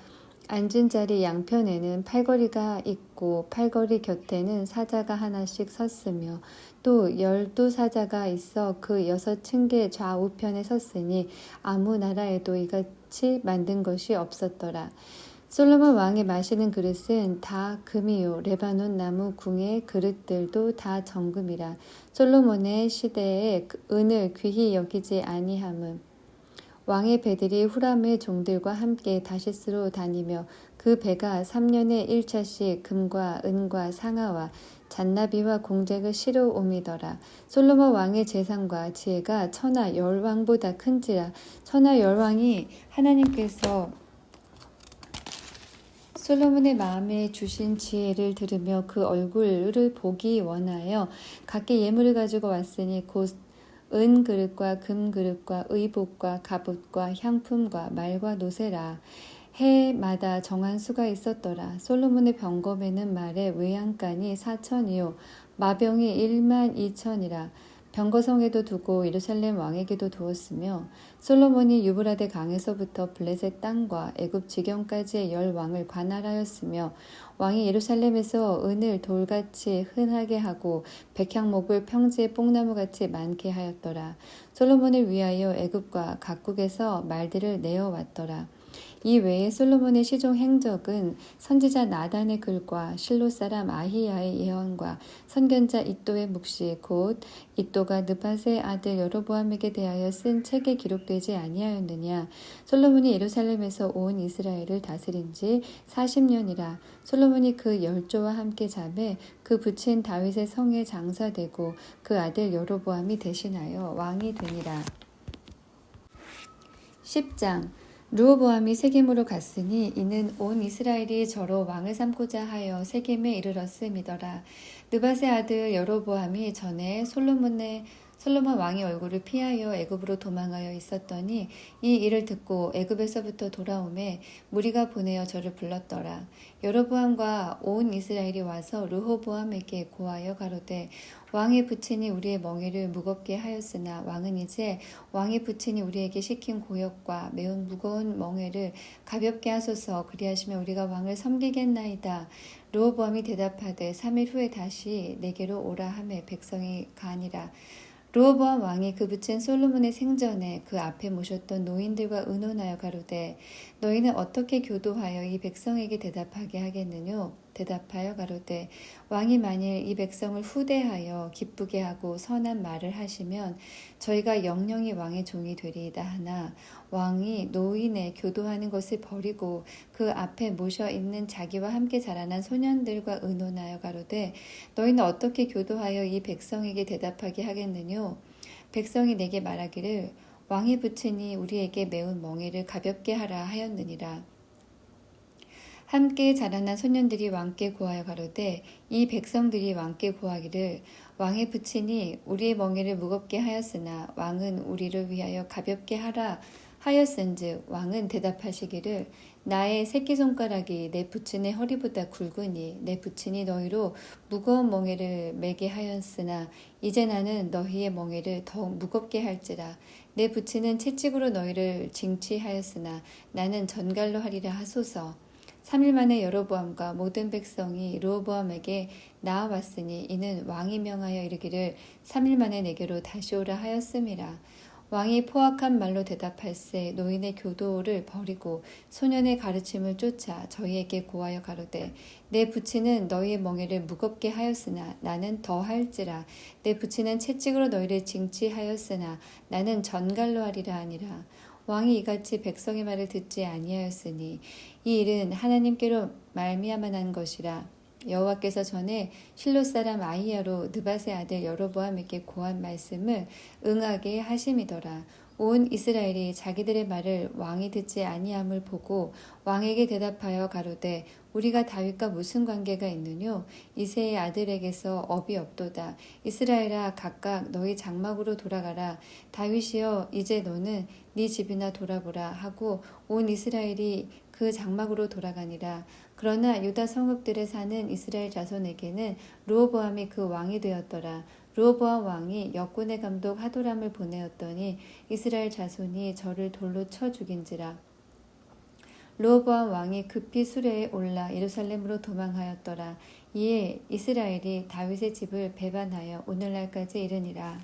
앉은 자리 양편에는 팔걸이가 있고 팔걸이 곁에는 사자가 하나씩 섰으며 또 12사자가 있어 그 6층계 좌우편에 섰으니 아무 나라에도 이같이 만든 것이 없었더라. 솔로몬 왕이 마시는 그릇은 다 금이요 레바논 나무 궁의 그릇들도 다 정금이라. 솔로몬의 시대에 은을 귀히 여기지 아니함은 왕의 배들이 후람의 종들과 함께 다시스로 다니며 그 배가 3년에 1차씩 금과 은과 상아와 잔나비와 공작을 실어 옴이더라. 솔로몬 왕의 재산과 지혜가 천하 열왕보다 큰지라. 천하 열왕이 하나님께서 솔로몬의 마음에 주신 지혜를 들으며 그 얼굴을 보기 원하여 각기 예물을 가지고 왔으니 곧 은 그릇과 금 그릇과 의복과 갑옷과 향품과 말과 노새라. 해마다 정한 수가 있었더라. 솔로몬의 병검에는 말의 외양간이 4천이요 마병이 1만 2천이라. 병거성에도 두고 예루살렘 왕에게도 두었으며 솔로몬이 유브라데 강에서부터 블레셋 땅과 애굽 지경까지의 10왕을 관할하였으며 왕이 예루살렘에서 은을 돌같이 흔하게 하고 백향목을 평지의 뽕나무같이 많게 하였더라. 솔로몬을 위하여 애굽과 각국에서 말들을 내어왔더라. 이 외에 솔로몬의 시종 행적은 선지자 나단의 글과 실로 사람 아히야의 예언과 선견자 이도의 묵시 곧 이도가 느밧의 아들 여로보암에게 대하여 쓴 책에 기록되지 아니하였느냐. 솔로몬이 예루살렘에서 온 이스라엘을 다스린 지 40년이라. 솔로몬이 그 열조와 함께 자매 그 부친 다윗의 성에 장사되고 그 아들 여로보암이 대신하여 왕이 되니라. 10장 르호보암이 세겜으로 갔으니 이는 온 이스라엘이 저로 왕을 삼고자 하여 세겜에 이르렀음이더라. 느밧의 아들 여로보암이 전에 솔로몬 왕의 얼굴을 피하여 애굽으로 도망하여 있었더니 이 일을 듣고 애굽에서부터 돌아오매 무리가 보내어 저를 불렀더라. 여로보암과 온 이스라엘이 와서 르호보암에게 고하여 가로되 왕의 부친이 우리의 멍에를 무겁게 하였으나 왕은 이제 왕의 부친이 우리에게 시킨 고역과 매우 무거운 멍에를 가볍게 하소서. 그리하시면 우리가 왕을 섬기겠나이다. 르호보암이 대답하되 3일 후에 다시 내게로 오라 하매 백성이 가니라. 르호보암 왕이 그 부친 솔로몬의 생전에 그 앞에 모셨던 노인들과 의논하여 가로되 너희는 어떻게 교도하여 이 백성에게 대답하게 하겠느뇨? 대답하여 가로되 왕이 만일 이 백성을 후대하여 기쁘게 하고 선한 말을 하시면 저희가 영영이 왕의 종이 되리이다 하나 왕이 노인의 교도하는 것을 버리고 그 앞에 모셔 있는 자기와 함께 자라난 소년들과 의논하여 가로되 너희는 어떻게 교도하여 이 백성에게 대답하게 하겠느뇨? 백성이 내게 말하기를 왕의 부친이 우리에게 매운 멍에를 가볍게 하라 하였느니라. 함께 자라난 소년들이 왕께 고하여 가로되 이 백성들이 왕께 고하기를 왕의 부친이 우리의 멍에를 무겁게 하였으나 왕은 우리를 위하여 가볍게 하라 하였은즉 왕은 대답하시기를 나의 새끼손가락이 내 부친의 허리보다 굵으니 내 부친이 너희로 무거운 멍에를 매게 하였으나 이제 나는 너희의 멍에를 더욱 무겁게 할지라. 내 부친은 채찍으로 너희를 징치하였으나 나는 전갈로 하리라 하소서. 3일 만에 여로보암과 모든 백성이 르호보암에게 나아왔으니 이는 왕이 명하여 이르기를 3일 만에 내게로 다시 오라 하였음이라. 왕이 포악한 말로 대답할세 노인의 교도를 버리고 소년의 가르침을 쫓아 저희에게 고하여 가로되 내 부친은 너희의 멍에를 무겁게 하였으나 나는 더 할지라. 내 부친은 채찍으로 너희를 징치하였으나 나는 전갈로 하리라 하니라. 왕이 이같이 백성의 말을 듣지 아니하였으니 이 일은 하나님께로 말미암아 난 것이라. 여호와께서 전에 실로 사람 아히야로 느밧의 아들 여로보암에게 고한 말씀을 응하게 하심이더라. 온 이스라엘이 자기들의 말을 왕이 듣지 아니함을 보고 왕에게 대답하여 가로되 우리가 다윗과 무슨 관계가 있느뇨? 이새의 아들에게서 업이 없도다. 이스라엘아 각각 너희 장막으로 돌아가라. 다윗이여 이제 너는 네 집이나 돌아보라 하고 온 이스라엘이 그 장막으로 돌아가니라. 그러나 유다 성읍들에 사는 이스라엘 자손에게는 르호보암이 그 왕이 되었더라. 르호보암 왕이 역군의 감독 하도람을 보내었더니 이스라엘 자손이 저를 돌로 쳐 죽인지라. 르호보암 왕이 급히 수레에 올라 예루살렘으로 도망하였더라. 이에 이스라엘이 다윗의 집을 배반하여 오늘날까지 이르니라.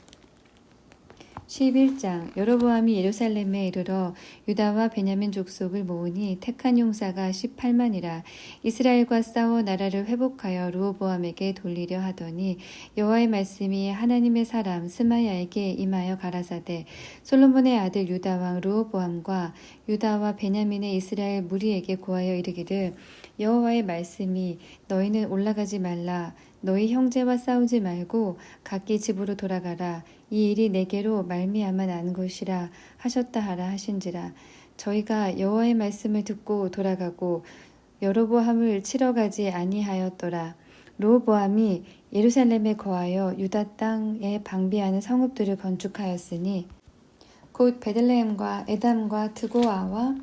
11장. 여로보암이 예루살렘에 이르러 유다와 베냐민 족속을 모으니 택한 용사가 18만이라. 이스라엘과 싸워 나라를 회복하여 르호보암에게 돌리려 하더니 여호와의 말씀이 하나님의 사람 스마야에게 임하여 가라사대 솔로몬의 아들 유다 왕 르호보암과 유다와 베냐민의 이스라엘 무리에게 고하여 이르기를 여호와의 말씀이 너희는 올라가지 말라. 너희 형제와 싸우지 말고 각기 집으로 돌아가라. 이 일이 내게로 말미암아 난 것이라 하셨다 하라 하신지라. 저희가 여호와의 말씀을 듣고 돌아가고 여로보암을 치러 가지 아니하였더라. 르호보암이 예루살렘에 거하여 유다 땅에 방비하는 성읍들을 건축하였으니 곧 베들레헴과 에담과 드고아와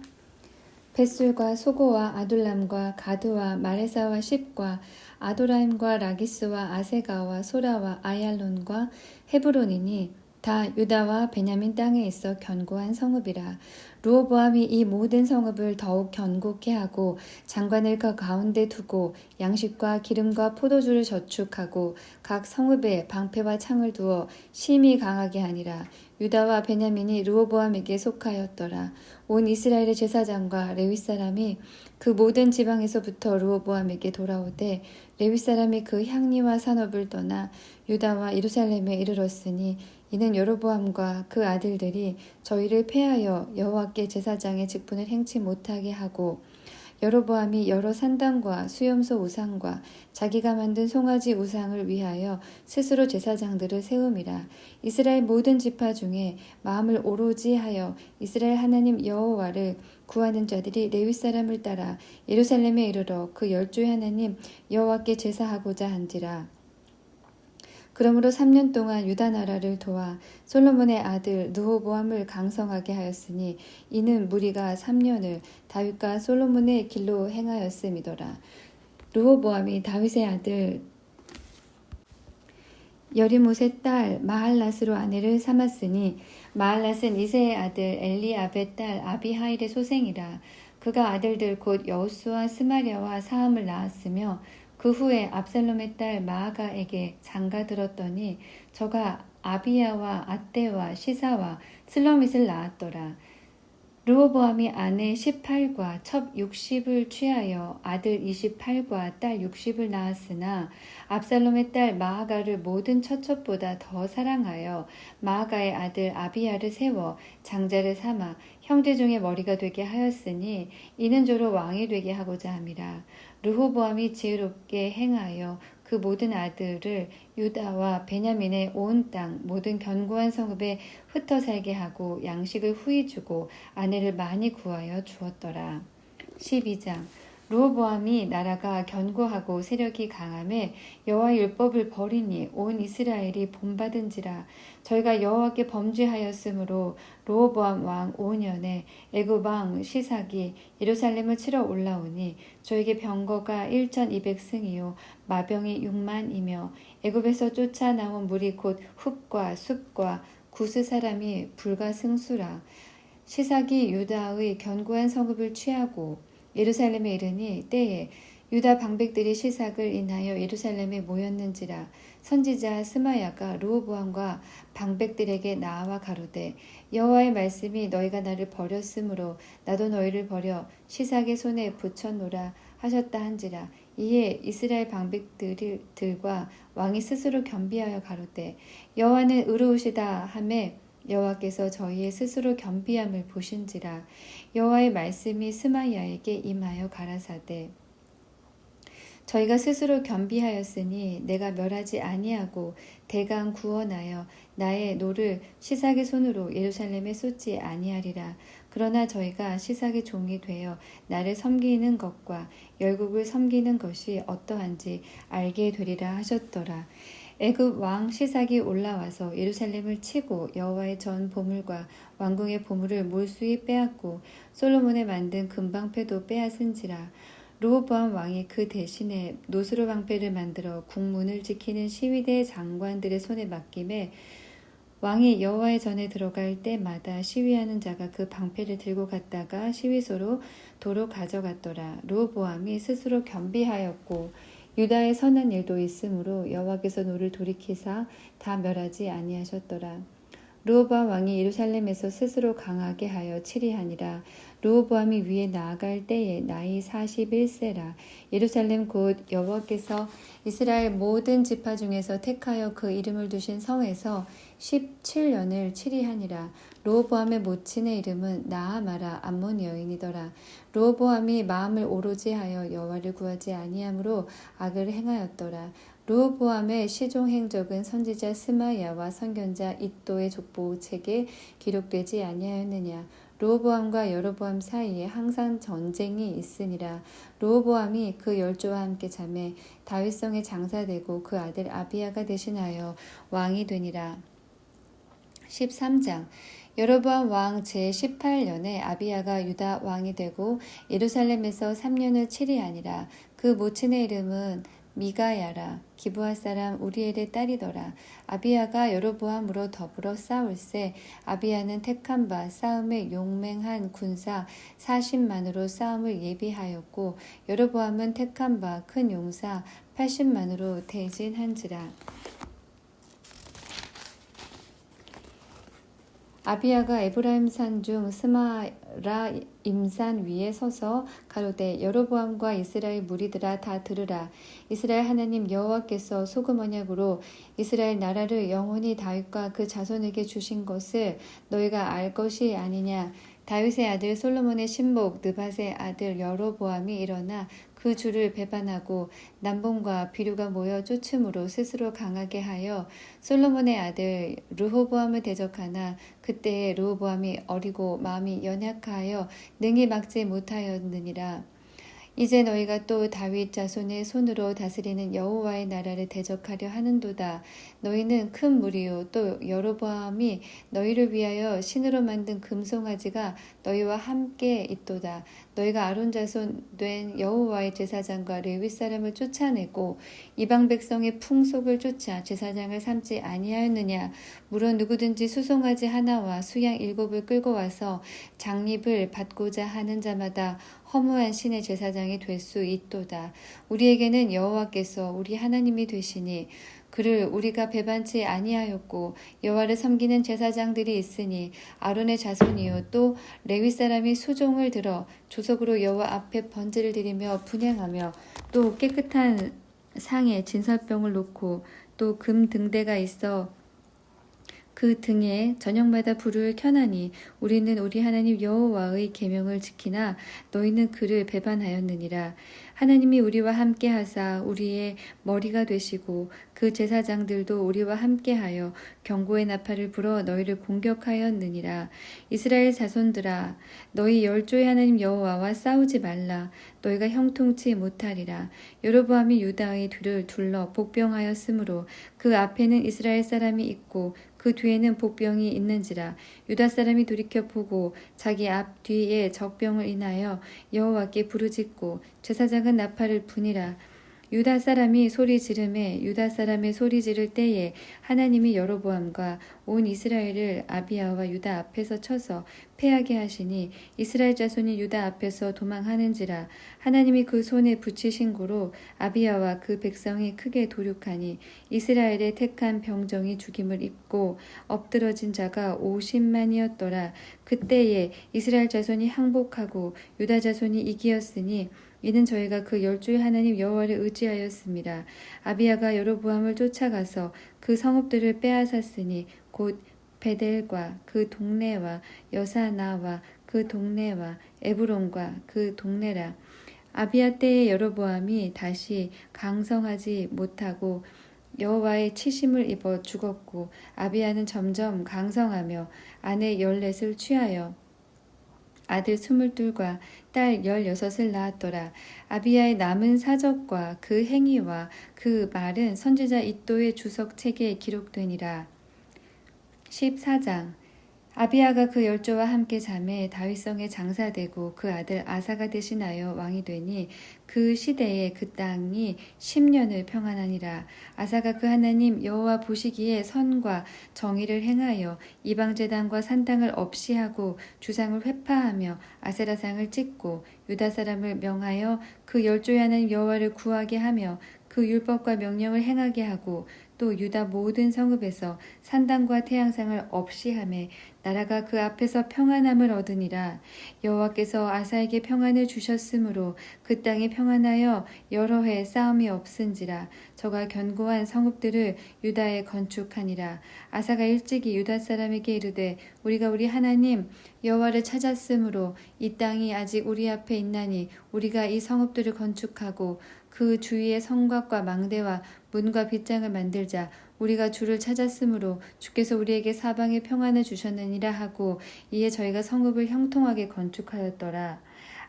벳술과 소고와 아둘람과 가드와 마레사와 십과 아도라임과 라기스와 아세가와 소라와 아얄론과 헤브론이니 다 유다와 베냐민 땅에 있어 견고한 성읍이라. 르호보암이 이 모든 성읍을 더욱 견고케 하고 장관을 그 가운데 두고 양식과 기름과 포도주를 저축하고 각 성읍에 방패와 창을 두어 심히 강하게 하니라. 유다와 베냐민이 르호보암에게 속하였더라. 온 이스라엘의 제사장과 레위 사람이 그 모든 지방에서부터 르호보암에게 돌아오되 레위 사람이 그 향리와 산업을 떠나 유다와 예루살렘에 이르렀으니 이는 여로보암과 그 아들들이 저희를 패하여 여호와께 제사장의 직분을 행치 못하게 하고 여로보암이 여러 산당과 수염소 우상과 자기가 만든 송아지 우상을 위하여 스스로 제사장들을 세움이라. 이스라엘 모든 지파 중에 마음을 오로지 하여 이스라엘 하나님 여호와를 구하는 자들이 레위 사람을 따라 예루살렘에 이르러 그 열조의 하나님 여호와께 제사하고자 한지라. 그러므로 3년 동안 유다 나라를 도와 솔로몬의 아들 르호보암을 강성하게 하였으니 이는 무리가 3년을 다윗과 솔로몬의 길로 행하였음이더라. 르호보암이 다윗의 아들 여리못의 딸 마할랏으로 아내를 삼았으니 마할랏은 이새의 아들 엘리압의 딸 아비하일의 소생이라. 그가 아들들 곧 여우스와 스마랴와 사함을 낳았으며 그 후에 압살롬의 딸 마아가에게 장가들었더니 저가 아비야와 아떼와 시사와 슬로밋을 낳았더라. 르호보암이 아내 18과 첩 60을 취하여 아들 28과 딸 60을 낳았으나 압살롬의 딸 마아가를 모든 처첩보다 더 사랑하여 마아가의 아들 아비야를 세워 장자를 삼아 형제 중에 머리가 되게 하였으니 이는 저로 왕이 되게 하고자 함이라. 르호보암이 지혜롭게 행하여 그 모든 아들을 유다와 베냐민의 온 땅 모든 견고한 성읍에 흩어 살게 하고 양식을 후히 주고 아내를 많이 구하여 주었더라. 12장. 르호보암이 나라가 견고하고 세력이 강함에 여호와의 율법을 버리니 온 이스라엘이 본받은지라. 저희가 여호와께 범죄하였으므로 르호보암 왕 5년에 애굽 왕 시삭이 예루살렘을 치러 올라오니 저에게 병거가 1200승이요 마병이 6만이며 애굽에서 쫓아나온 무리 곧 훗과 숲과 구스 사람이 불과 승수라. 시삭이 유다의 견고한 성읍을 취하고 예루살렘에 이르니 때에 유다 방백들이 시삭을 인하여 예루살렘에 모였는지라. 선지자 스마야가 르호보암과 방백들에게 나와 가로되 여호와의 말씀이 너희가 나를 버렸으므로 나도 너희를 버려 시삭의 손에 붙였노라 하셨다 한지라. 이에 이스라엘 방백들과 왕이 스스로 겸비하여 가로되 여호와는 의로우시다 하매 여호와께서 저희의 스스로 겸비함을 보신지라. 여호와의 말씀이 스마야에게 임하여 가라사대 저희가 스스로 겸비하였으니 내가 멸하지 아니하고 대강 구원하여 나의 노를 시삭의 손으로 예루살렘에 쏟지 아니하리라. 그러나 저희가 시삭의 종이 되어 나를 섬기는 것과 열국을 섬기는 것이 어떠한지 알게 되리라 하셨더라. 애굽 왕 시삭이 올라와서 예루살렘을 치고 여호와의 전 보물과 왕궁의 보물을 몰수히 빼앗고 솔로몬의 만든 금방패도 빼앗은지라. 르호보암 왕이 그 대신에 노스로 방패를 만들어 국문을 지키는 시위대 장관들의 손에 맡김에 왕이 여호와의 전에 들어갈 때마다 시위하는 자가 그 방패를 들고 갔다가 시위소로 도로 가져갔더라. 르호보암이 스스로 겸비하였고 유다의 선한 일도 있으므로 여호와께서 노를 돌이키사 다 멸하지 아니하셨더라. 르호보암 왕이 예루살렘에서 스스로 강하게 하여 치리하니라. 르호보암이 위에 나아갈 때에 나이 41세라. 예루살렘 곧 여호와께서 이스라엘 모든 지파 중에서 택하여 그 이름을 두신 성에서 17년을 치리하니라. 르호보암의 모친의 이름은 나아마라 암몬 여인이더라. 르호보암이 마음을 오로지 하여 여호와를 구하지 아니하므로 악을 행하였더라. 르호보암의 시종 행적은 선지자 스마야와 선견자 잇도의 족보 책에 기록되지 아니하였느냐. 르호보암과 여로보암 사이에 항상 전쟁이 있으니라. 르호보암이 그 열조와 함께 잠에 다윗성에 장사되고 그 아들 아비야가 대신하여 왕이 되니라. 13장 여로보암 왕 제18년에 아비야가 유다 왕이 되고 예루살렘에서 3년을 치리하니라. 그 모친의 이름은 미가야라. 기브아 사람 우리엘의 딸이더라. 아비야가 여로보암으로 더불어 싸울세 아비야는 택한 바 싸움에 용맹한 군사 40만으로 싸움을 예비하였고 여로보암은 택한 바 큰 용사 80만으로 대진한지라. 아비야가 에브라임 산 중 스마라 임산 위에 서서 가로되 여로보암과 이스라엘 무리들아 다 들으라. 이스라엘 하나님 여호와께서 소금 언약으로 이스라엘 나라를 영원히 다윗과 그 자손에게 주신 것을 너희가 알 것이 아니냐. 다윗의 아들 솔로몬의 신복 느밧의 아들 여로보암이 일어나 그 주를 배반하고 남봉과 비류가 모여 쫓음으로 스스로 강하게 하여 솔로몬의 아들 르호보암을 대적하나 그때에 르호보암이 어리고 마음이 연약하여 능히 막지 못하였느니라. 이제 너희가 또 다윗 자손의 손으로 다스리는 여호와의 나라를 대적하려 하는도다. 너희는 큰 무리요 또 여로보암이 너희를 위하여 신으로 만든 금송아지가 너희와 함께 있도다. 너희가 아론 자손 된 여호와의 제사장과 레위 사람을 쫓아내고 이방 백성의 풍속을 쫓아 제사장을 삼지 아니하였느냐. 물론 누구든지 수송아지 하나와 수양 7을 끌고 와서 장립을 받고자 하는 자마다 허무한 신의 제사장이 될 수 있도다. 우리에게는 여호와께서 우리 하나님이 되시니 그를 우리가 배반치 아니하였고 여호와를 섬기는 제사장들이 있으니 아론의 자손이요 또 레위 사람이 수종을 들어 조석으로 여호와 앞에 번제를 드리며 분향하며 또 깨끗한 상에 진설병을 놓고 또 금 등대가 있어 그 등에 저녁마다 불을 켜나니 우리는 우리 하나님 여호와의 계명을 지키나 너희는 그를 배반하였느니라. 하나님이 우리와 함께 하사 우리의 머리가 되시고 그 제사장들도 우리와 함께하여 경고의 나팔을 불어 너희를 공격하였느니라. 이스라엘 자손들아 너희 열조의 하나님 여호와와 싸우지 말라. 너희가 형통치 못하리라. 여로보암이 유다의 뒤를 둘러 복병하였으므로 그 앞에는 이스라엘 사람이 있고 그 뒤에는 복병이 있는지라. 유다 사람이 돌이켜 보고 자기 앞 뒤에 적병을 인하여 여호와께 부르짖고 제사장은 나팔을 부니라. 유다 사람이 소리 지르매 유다 사람의 소리 지를 때에 하나님이 여로보암과 온 이스라엘을 아비야와 유다 앞에서 쳐서 패하게 하시니 이스라엘 자손이 유다 앞에서 도망하는지라. 하나님이 그 손에 붙이신 고로 아비야와 그 백성이 크게 도륙하니 이스라엘의 택한 병정이 죽임을 입고 엎드러진 자가 50만이었더라. 그때에 이스라엘 자손이 항복하고 유다 자손이 이기었으니 이는 저희가 그 열주의 하나님 여호와를 의지하였습니다. 아비야가 여로보암을 쫓아가서 그 성읍들을 빼앗았으니 곧 베델과 그 동네와 여사나와 그 동네와 에브론과 그 동네라. 아비야 때에 여로보암이 다시 강성하지 못하고 여호와의 치심을 입어 죽었고 아비야는 점점 강성하며 아내 14을 취하여 아들 22과 딸 16을 낳았더라. 아비야의 남은 사적과 그 행위와 그 말은 선지자 잇도의 주석책에 기록되니라. 14장 아비야가 그 열조와 함께 잠에 다윗성에 장사되고 그 아들 아사가 대신하여 왕이 되니 그 시대에 그 땅이 10년을 평안하니라. 아사가 그 하나님 여호와 보시기에 선과 정의를 행하여 이방제단과 산당을 없이 하고 주상을 회파하며 아세라상을 찍고 유다 사람을 명하여 그 열조의 하나님 여호와를 구하게 하며 그 그 율법과 명령을 행하게 하고 또 유다 모든 성읍에서 산당과 태양상을 없이 하매 나라가 그 앞에서 평안함을 얻으니라. 여호와께서 아사에게 평안을 주셨으므로 그 땅이 평안하여 여러 해 싸움이 없은지라. 저가 견고한 성읍들을 유다에 건축하니라. 아사가 일찍이 유다 사람에게 이르되 우리가 우리 하나님 여호와를 찾았으므로 이 땅이 아직 우리 앞에 있나니 우리가 이 성읍들을 건축하고 그 주위에 성곽과 망대와 문과 빗장을 만들자. 우리가 주를 찾았으므로 주께서 우리에게 사방에 평안을 주셨느니라 하고 이에 저희가 성읍을 형통하게 건축하였더라.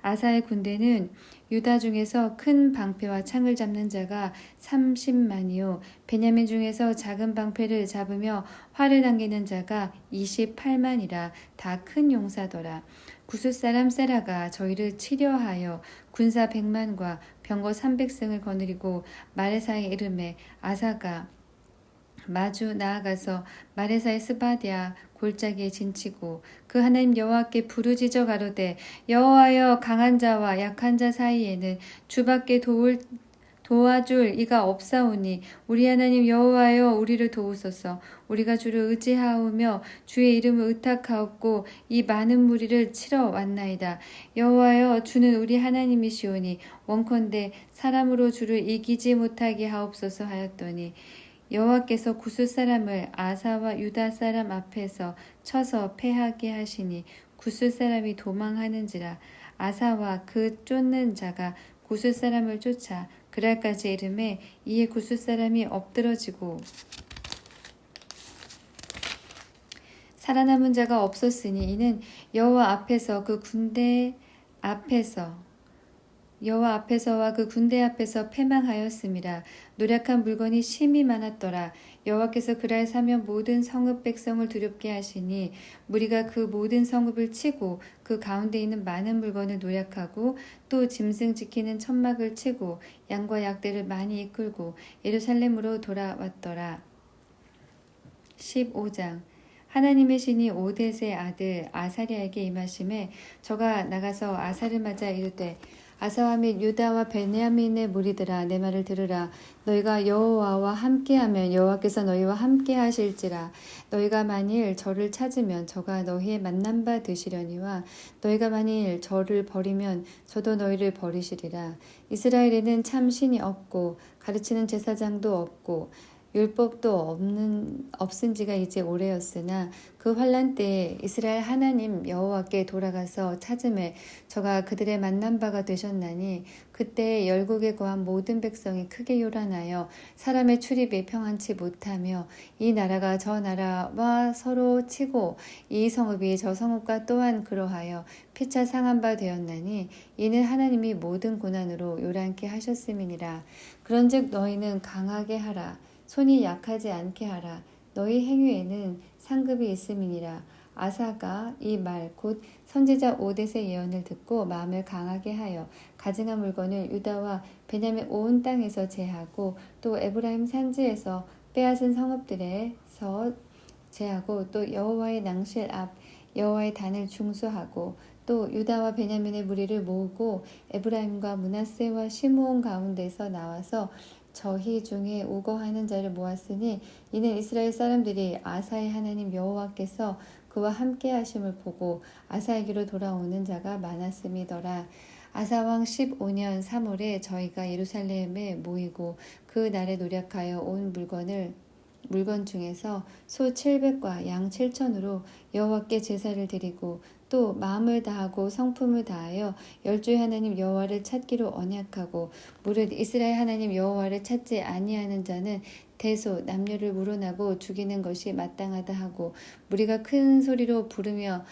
아사의 군대는 유다 중에서 큰 방패와 창을 잡는 자가 30만이요 베냐민 중에서 작은 방패를 잡으며 활을 당기는 자가 28만이라 다 큰 용사더라. 구스 사람 세라가 저희를 치려하여 군사 100만과 병거 300승을 거느리고 마레사에 이르매 아사가 마주 나아가서 마레사의 스바디아 골짜기에 진치고 그 하나님 여호와께 부르짖어 가로되 여호와여 강한 자와 약한 자 사이에는 주밖에 도와줄 이가 없사오니 우리 하나님 여호와여 우리를 도우소서. 우리가 주를 의지하오며 주의 이름을 의탁하옵고 이 많은 무리를 치러 왔나이다. 여호와여 주는 우리 하나님이시오니 원컨대 사람으로 주를 이기지 못하게 하옵소서 하였더니 여호와께서 구스 사람을 아사와 유다 사람 앞에서 쳐서 패하게 하시니 구스 사람이 도망하는지라. 아사와 그 쫓는 자가 구스 사람을 쫓아 그랄까지 이름에 이에 구스 사람이 엎드러지고 살아남은 자가 없었으니 이는 여호와 앞에서 그 군대 앞에서와 그 군대 앞에서 패망하였음이라. 노력한 물건이 심히 많았더라. 여호와께서 그날 사면 모든 성읍 백성을 두렵게 하시니 무리가 그 모든 성읍을 치고 그 가운데 있는 많은 물건을 노력하고 또 짐승 지키는 천막을 치고 양과 약대를 많이 이끌고 예루살렘으로 돌아왔더라. 15장 하나님의 신이 오뎃의 아들 아사랴에게 임하심에 저가 나가서 아사를 맞아 이르되 아사와 및 유다와 베냐민의 무리들아 내 말을 들으라. 너희가 여호와와 함께하면 여호와께서 너희와 함께하실지라. 너희가 만일 저를 찾으면 저가 너희의 만난 바 되시려니와 너희가 만일 저를 버리면 저도 너희를 버리시리라. 이스라엘에는 참 신이 없고 가르치는 제사장도 없고 율법도 없은 지가 이제 오래였으나 그 환란 때에 이스라엘 하나님 여호와께 돌아가서 찾음에 저가 그들의 만난 바가 되셨나니 그때 열국에 거한 모든 백성이 크게 요란하여 사람의 출입이 평안치 못하며 이 나라가 저 나라와 서로 치고 이 성읍이 저 성읍과 또한 그러하여 피차 상한 바 되었나니 이는 하나님이 모든 고난으로 요란케 하셨음이니라. 그런즉 너희는 강하게 하라. 손이 약하지 않게 하라. 너희 행위에는 상급이 있음이니라. 아사가 이 말 곧 선지자 오뎃의 예언을 듣고 마음을 강하게 하여 가증한 물건을 유다와 베냐민 온 땅에서 제하고 또 에브라임 산지에서 빼앗은 성읍들에서 제하고 또 여호와의 낭실 앞 여호와의 단을 중수하고 또 유다와 베냐민의 무리를 모으고 에브라임과 므낫세와 시므온 가운데서 나와서 저희 중에 우거하는 자를 모았으니 이는 이스라엘 사람들이 아사의 하나님 여호와께서 그와 함께 하심을 보고 아사에게로 돌아오는 자가 많았음이더라. 아사왕 15년 3월에 저희가 예루살렘에 모이고 그 날에 노력하여 온 물건 중에서 소 700과 양 7천으로 여호와께 제사를 드리고 또 마음을 다하고 성품을 다하여 열주의 하나님 여호와를 찾기로 언약하고 무릇 이스라엘 하나님 여호와를 찾지 아니하는 자는 대소 남녀를 물어나고 죽이는 것이 마땅하다 하고 무리가 큰 소리로 부르며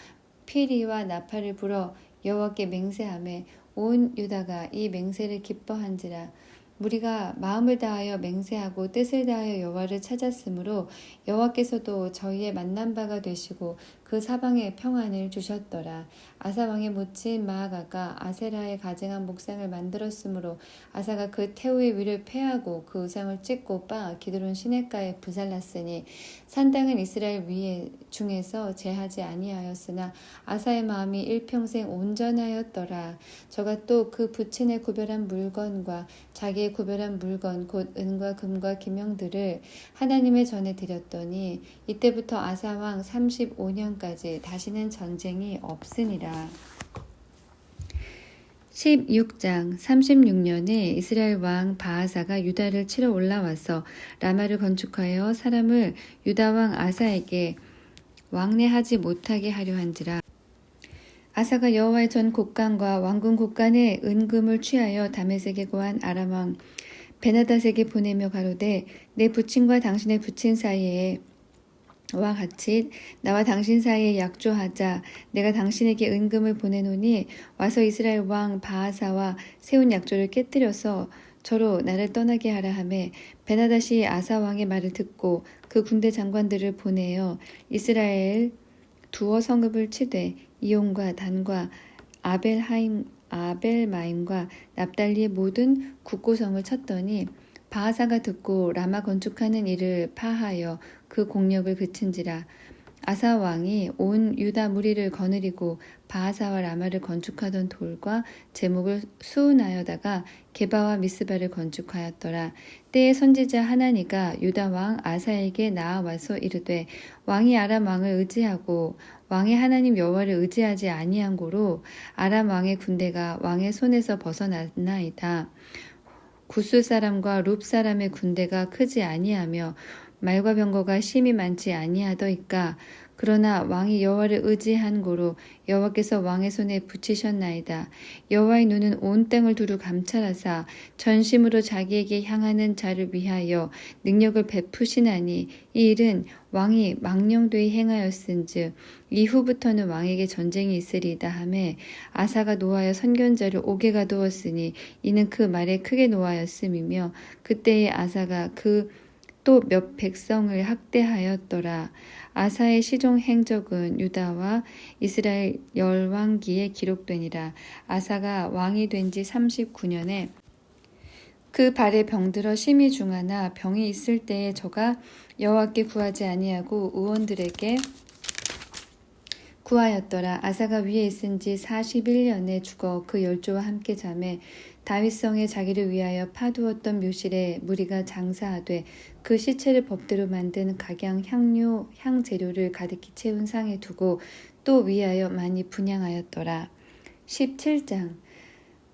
피리와 나팔을 불어 여호와께 맹세하며 온 유다가 이 맹세를 기뻐한지라. 무리가 마음을 다하여 맹세하고 뜻을 다하여 여호와를 찾았으므로 여호와께서도 저희의 만난 바가 되시고 그 사방에 평안을 주셨더라. 아사 왕의 모친 마아가가 아세라의 가증한 목상을 만들었으므로 아사가 그 태우의 위를 패하고 그 우상을 찢고 빠 기드론 시냇가에 부살랐으니 산당은 이스라엘 위에 중에서 제하지 아니하였으나 아사의 마음이 일평생 온전하였더라. 저가 또 그 부친의 구별한 물건과 자기의 구별한 물건 곧 은과 금과 기명들을 하나님의 전에 드렸더니 이때부터 아사 왕 35년까지 다시는 전쟁이 없으니라. 16장 36년에 이스라엘 왕 바하사가 유다를 치러 올라와서 라마를 건축하여 사람을 유다 왕 아사에게 왕래하지 못하게 하려 한지라. 아사가 여호와의 전 곡간과 왕궁 곡간의 은금을 취하여 다메섹에 거한 아람 왕 베나닷에게 보내며 가로되 내 부친과 당신의 부친 사이에 와 같이 나와 당신 사이에 약조하자. 내가 당신에게 은금을 보내노니 와서 이스라엘 왕 바하사와 세운 약조를 깨뜨려서 저로 나를 떠나게 하라 하매 베나닷이 아사 왕의 말을 듣고 그 군대 장관들을 보내어 이스라엘 두어 성읍을 치되 이온과 단과 아벨마임과 납달리의 모든 국고성을 쳤더니 바하사가 듣고 라마 건축하는 일을 파하여 그 공력을 그친지라. 아사 왕이 온 유다 무리를 거느리고 바하사와 라마를 건축하던 돌과 제목을 수운하여다가 게바와 미스바를 건축하였더라. 때에 선지자 하나니가 유다 왕 아사에게 나아와서 이르되 왕이 아람 왕을 의지하고 왕의 하나님 여호와를 의지하지 아니한 고로 아람 왕의 군대가 왕의 손에서 벗어났나이다. 구스 사람과 룹 사람의 군대가 크지 아니하며 말과 병거가 심히 많지 아니하더이까. 그러나 왕이 여호와를 의지한 고로 여호와께서 왕의 손에 붙이셨나이다. 여호와의 눈은 온 땅을 두루 감찰하사 전심으로 자기에게 향하는 자를 위하여 능력을 베푸시나니 이 일은 왕이 망령되이 행하였은즉 이후부터는 왕에게 전쟁이 있으리이다 하매 아사가 노하여 선견자를 옥에 가두었으니 이는 그 말에 크게 노하였음이며 그때의 아사가 그 또 몇 백성을 학대하였더라. 아사의 시종 행적은 유다와 이스라엘 열왕기에 기록되니라. 아사가 왕이 된 지 39년에 그 발에 병들어 심히 중하나 병이 있을 때에 저가 여호와께 구하지 아니하고 의원들에게 구하였더라. 아사가 위에 있은 지 41년에 죽어 그 열조와 함께 잠에 다윗성에 자기를 위하여 파두었던 묘실에 무리가 장사하되 그 시체를 법대로 만든 각양 향료 향재료를 가득히 채운 상에 두고 또 위하여 많이 분향하였더라. 17장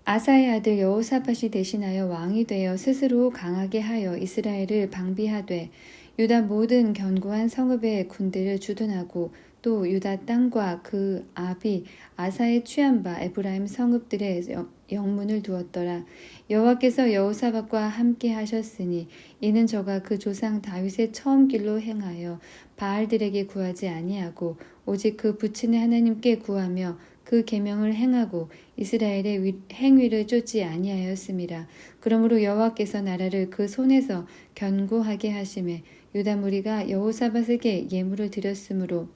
아사의 아들 여호사밧이 대신하여 왕이 되어 스스로 강하게 하여 이스라엘을 방비하되 유다 모든 견고한 성읍의 군대를 주둔하고 또 유다 땅과 그 압이 아사의 취한 바 에브라임 성읍들의 영문을 두었더라. 여호와께서 여호사밧과 함께 하셨으니 이는 저가 그 조상 다윗의 처음 길로 행하여 바알들에게 구하지 아니하고 오직 그 부친의 하나님께 구하며 그 계명을 행하고 이스라엘의 행위를 쫓지 아니하였음이라. 그러므로 여호와께서 나라를 그 손에서 견고하게 하심에 유다 무리가 여호사밧에게 예물을 드렸으므로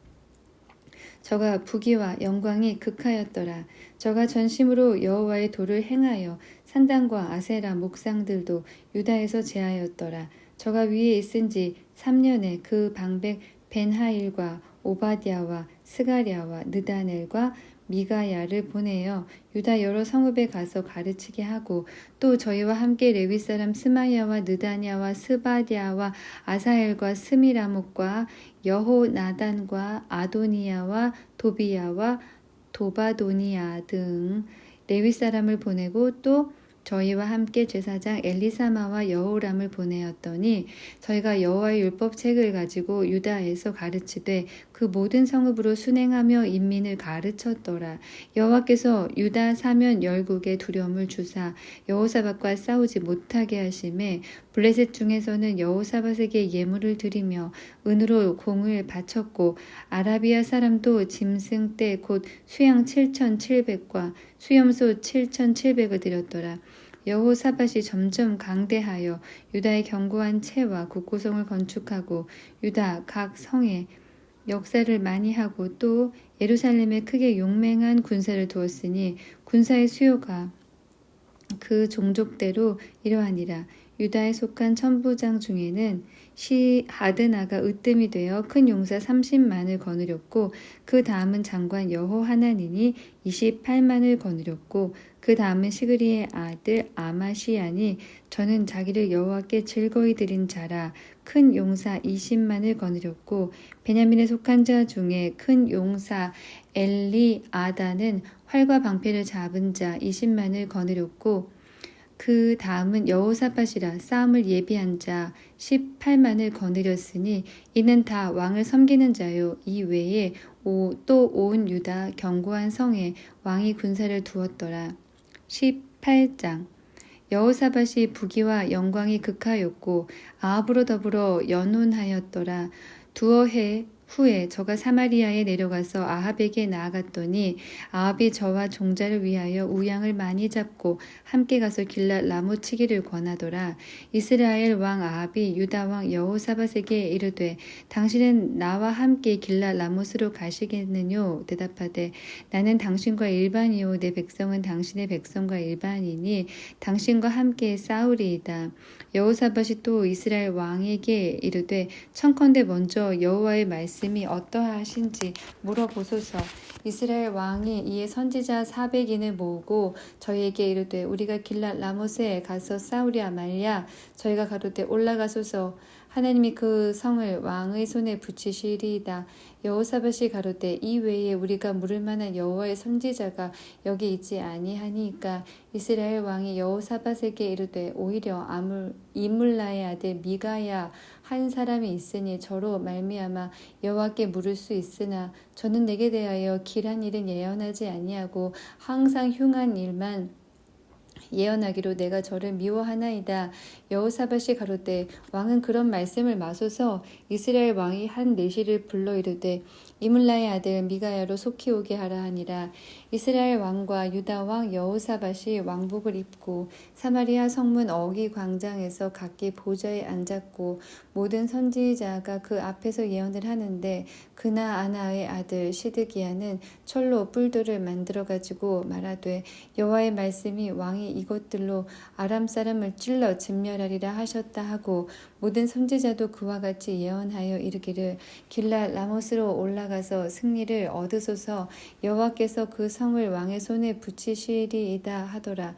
저가 부귀와 영광이 극하였더라. 저가 전심으로 여호와의 도를 행하여 산당과 아세라 목상들도 유다에서 제하였더라. 저가 위에 있은 지 3년에 그 방백 벤하일과 오바댜와 스가랴와 느다넬과 미가야를 보내어 유다 여러 성읍에 가서 가르치게 하고 또 저희와 함께 레위 사람 스마야와 느다냐와 스바디아와 아사엘과 스미라목과 여호나단과 아도니야와 도비야와 도바도니야 등 레위 사람을 보내고 또 저희와 함께 제사장 엘리사마와 여호람을 보내었더니 저희가 여호와의 율법책을 가지고 유다에서 가르치되 그 모든 성읍으로 순행하며 인민을 가르쳤더라. 여호와께서 유다 사면 열국에 두려움을 주사 여호사밧과 싸우지 못하게 하심에 블레셋 중에서는 여호사밧에게 예물을 드리며 은으로 공을 바쳤고 아라비아 사람도 짐승 떼 곧 수양 7,700과 수염소 7,700을 드렸더라. 여호사밧이 점점 강대하여 유다의 견고한 채와 국고성을 건축하고 유다 각 성에 역사를 많이 하고 또 예루살렘에 크게 용맹한 군사를 두었으니 군사의 수요가 그 종족대로 이러하니라. 유다에 속한 천부장 중에는 하드나가 으뜸이 되어 큰 용사 30만을 거느렸고 그 다음은 장관 여호하나니니 28만을 거느렸고 그 다음은 시그리의 아들 아마시아니 저는 자기를 여호와께 즐거이 드린 자라 큰 용사 20만을 거느렸고 베냐민에 속한 자 중에 큰 용사 엘리아다는 활과 방패를 잡은 자 20만을 거느렸고 그 다음은 여호사밧이라 싸움을 예비한 자 18만을 거느렸으니 이는 다 왕을 섬기는 자요. 이 외에 또 온 유다 견고한 성에 왕이 군사를 두었더라. 18장 여호사밧이 부귀와 영광이 극하였고 아합으로 더불어 연혼하였더라. 두어 해 후에 저가 사마리아에 내려가서 아합에게 나아갔더니 아합이 저와 종자를 위하여 우양을 많이 잡고 함께 가서 길랏 나무치기를 권하더라. 이스라엘 왕 아합이 유다 왕 여호사밧에게 이르되 당신은 나와 함께 길랏 라못으로 가시겠느뇨? 대답하되 나는 당신과 일반이요 내 백성은 당신의 백성과 일반이니 당신과 함께 싸우리이다. 여호사밧이 또 이스라엘 왕에게 이르되 청컨대 먼저 여호와의 말씀이 어떠하신지 물어보소서. 이스라엘 왕이 이에 선지자 400인을 모으고 저희에게 이르되 우리가 길랏 라못에 가서 싸우랴 말랴. 저희가 가로되 올라가소서. 하나님이 그 성을 왕의 손에 붙이시리이다. 여호사밧이 가로되 이 외에 우리가 물을 만한 여호와의 선지자가 여기 있지 아니하니까. 이스라엘 왕이 여호사밧에게 이르되 오히려 이물라의 아들 미가야 한 사람이 있으니 저로 말미암아 여호와께 물을 수 있으나 저는 내게 대하여 길한 일은 예언하지 아니하고 항상 흉한 일만 예언하기로 내가 저를 미워하나이다. 여호사밧이 가로되 왕은 그런 말씀을 마소서. 이스라엘 왕이 한 내시를 불러 이르되 이물라의 아들 미가야로 속히 오게 하라 하니라. 이스라엘 왕과 유다 왕 여호사밧이 왕복을 입고 사마리아 성문 어기 광장에서 각기 보좌에 앉았고 모든 선지자가 그 앞에서 예언을 하는데 그나 아나의 아들 시드기야는 철로 뿔들을 만들어 가지고 말하되 여호와의 말씀이 왕이 이것들로 아람 사람을 찔러 진멸하리라 하셨다 하고 모든 선지자도 그와 같이 예언하여 이르기를 길랏 라못으로 올라가서 승리를 얻으소서. 여호와께서 그 성을 왕의 손에 붙이시리이다 하더라.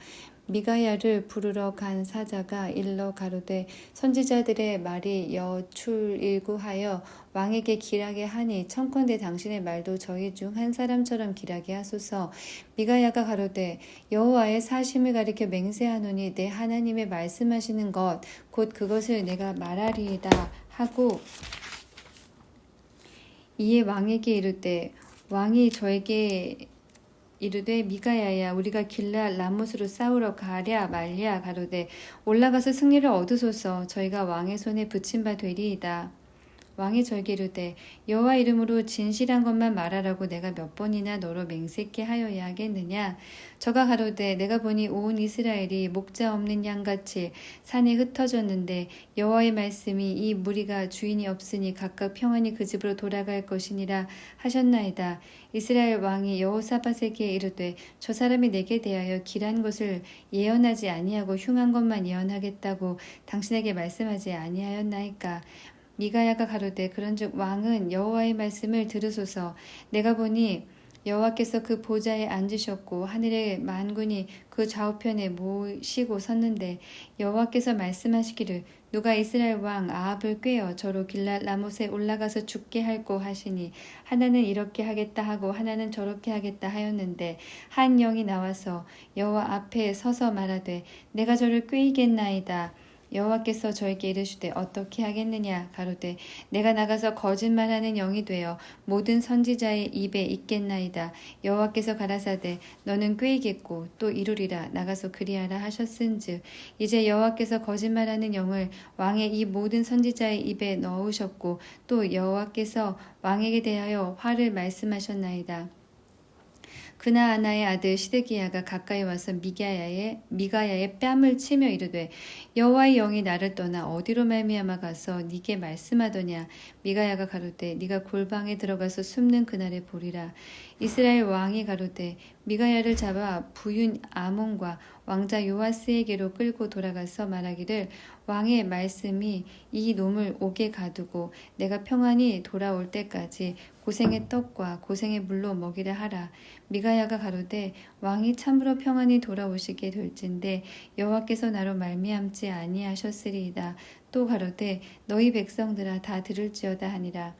미가야를 부르러 간 사자가 일러 가로되 선지자들의 말이 여출일구하여 왕에게 길하게 하니 청컨대 당신의 말도 저희 중 한 사람처럼 길하게 하소서. 미가야가 가로되 여호와의 사심을 가리켜 맹세하노니 내 하나님의 말씀하시는 것 곧 그것을 내가 말하리이다 하고 이에 왕에게 이르되 왕이 저에게 이르되 미가야야 우리가 길랏 라못으로 싸우러 가랴 말랴. 가로되 올라가서 승리를 얻으소서. 저희가 왕의 손에 붙임 바 되리이다. 왕이 저에게 이르되 여호와 이름으로 진실한 것만 말하라고 내가 몇 번이나 너로 맹세케 하여야 하겠느냐. 저가 가로되 내가 보니 온 이스라엘이 목자 없는 양같이 산에 흩어졌는데 여호와의 말씀이 이 무리가 주인이 없으니 각각 평안히 그 집으로 돌아갈 것이니라 하셨나이다. 이스라엘 왕이 여호사밧에게 이르되 저 사람이 내게 대하여 길한 것을 예언하지 아니하고 흉한 것만 예언하겠다고 당신에게 말씀하지 아니하였나이까. 미가야가 가로되 그런즉 왕은 여호와의 말씀을 들으소서. 내가 보니 여호와께서 그 보좌에 앉으셨고 하늘의 만군이 그 좌우편에 모시고 섰는데 여호와께서 말씀하시기를 누가 이스라엘 왕 아합을 꾀어 저로 길랏 라못에 올라가서 죽게 할꼬 하시니 하나는 이렇게 하겠다 하고 하나는 저렇게 하겠다 하였는데 한 영이 나와서 여호와 앞에 서서 말하되 내가 저를 꾀이겠나이다. 여호와께서 저에게 이르시되 어떻게 하겠느냐. 가로되 내가 나가서 거짓말하는 영이 되어 모든 선지자의 입에 있겠나이다. 여호와께서 가라사대 너는 꾀이겠고 또 이루리라. 나가서 그리하라 하셨은즉 이제 여호와께서 거짓말하는 영을 왕의 이 모든 선지자의 입에 넣으셨고 또 여호와께서 왕에게 대하여 화를 말씀하셨나이다. 그나아나의 아들 시드기야가 가까이 와서 미가야의 뺨을 치며 이르되 여호와의 영이 나를 떠나 어디로 말미암아 가서 네게 말씀하더냐. 미가야가 가로되 네가 골방에 들어가서 숨는 그날에 보리라. 이스라엘 왕이 가로되 미가야를 잡아 부윤 아몬과 왕자 요아스에게로 끌고 돌아가서 말하기를 왕의 말씀이 이 놈을 옥에 가두고 내가 평안히 돌아올 때까지 고생의 떡과 고생의 물로 먹이라 하라. 미가야가 가로되 왕이 참으로 평안히 돌아오시게 될진데 여호와께서 나로 말미암지 아니하셨으리이다. 또 가로되 너희 백성들아 다 들을지어다 하니라.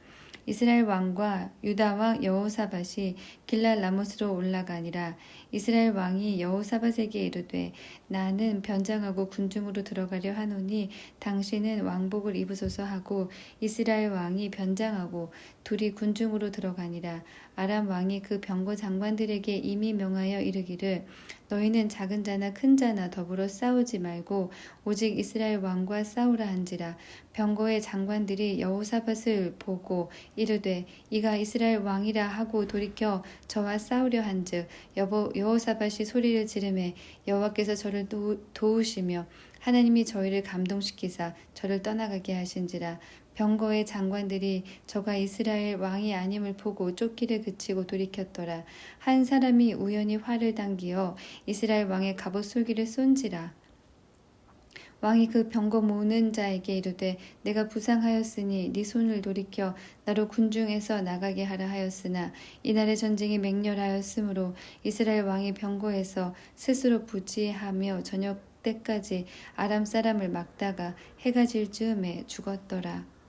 이스라엘 왕과 유다 왕 여호사밧이 길랄 라못으로 올라가니라. 이스라엘 왕이 여호사밧에게 이르되 나는 변장하고 군중으로 들어가려 하노니 당신은 왕복을 입으소서 하고 이스라엘 왕이 변장하고 둘이 군중으로 들어가니라. 아람 왕이 그 병거 장관들에게 이미 명하여 이르기를 너희는 작은 자나 큰 자나 더불어 싸우지 말고 오직 이스라엘 왕과 싸우라 한지라. 병거의 장관들이 여호사밧을 보고 이르되 이가 이스라엘 왕이라 하고 돌이켜 저와 싸우려 한즉 여호사밧이 소리를 지르매 여호와께서 저를 도우시며 하나님이 저희를 감동시키사 저를 떠나가게 하신지라. 병거의 장관들이 저가 이스라엘 왕이 아님을 보고 쫓기를 그치고 돌이켰더라. 한 사람이 우연히 활을 당기어 이스라엘 왕의 갑옷 솔기를 쏜지라. 왕이 그 병거 모는 자에게 이르되 내가 부상하였으니 네 손을 돌이켜 나로 군중에서 나가게 하라 하였으나 이날의 전쟁이 맹렬하였으므로 이스라엘 왕이 병거에서 스스로 부지하며 저녁 때까지 아람 사람을 막다가 해가 질 즈음에 죽었더라.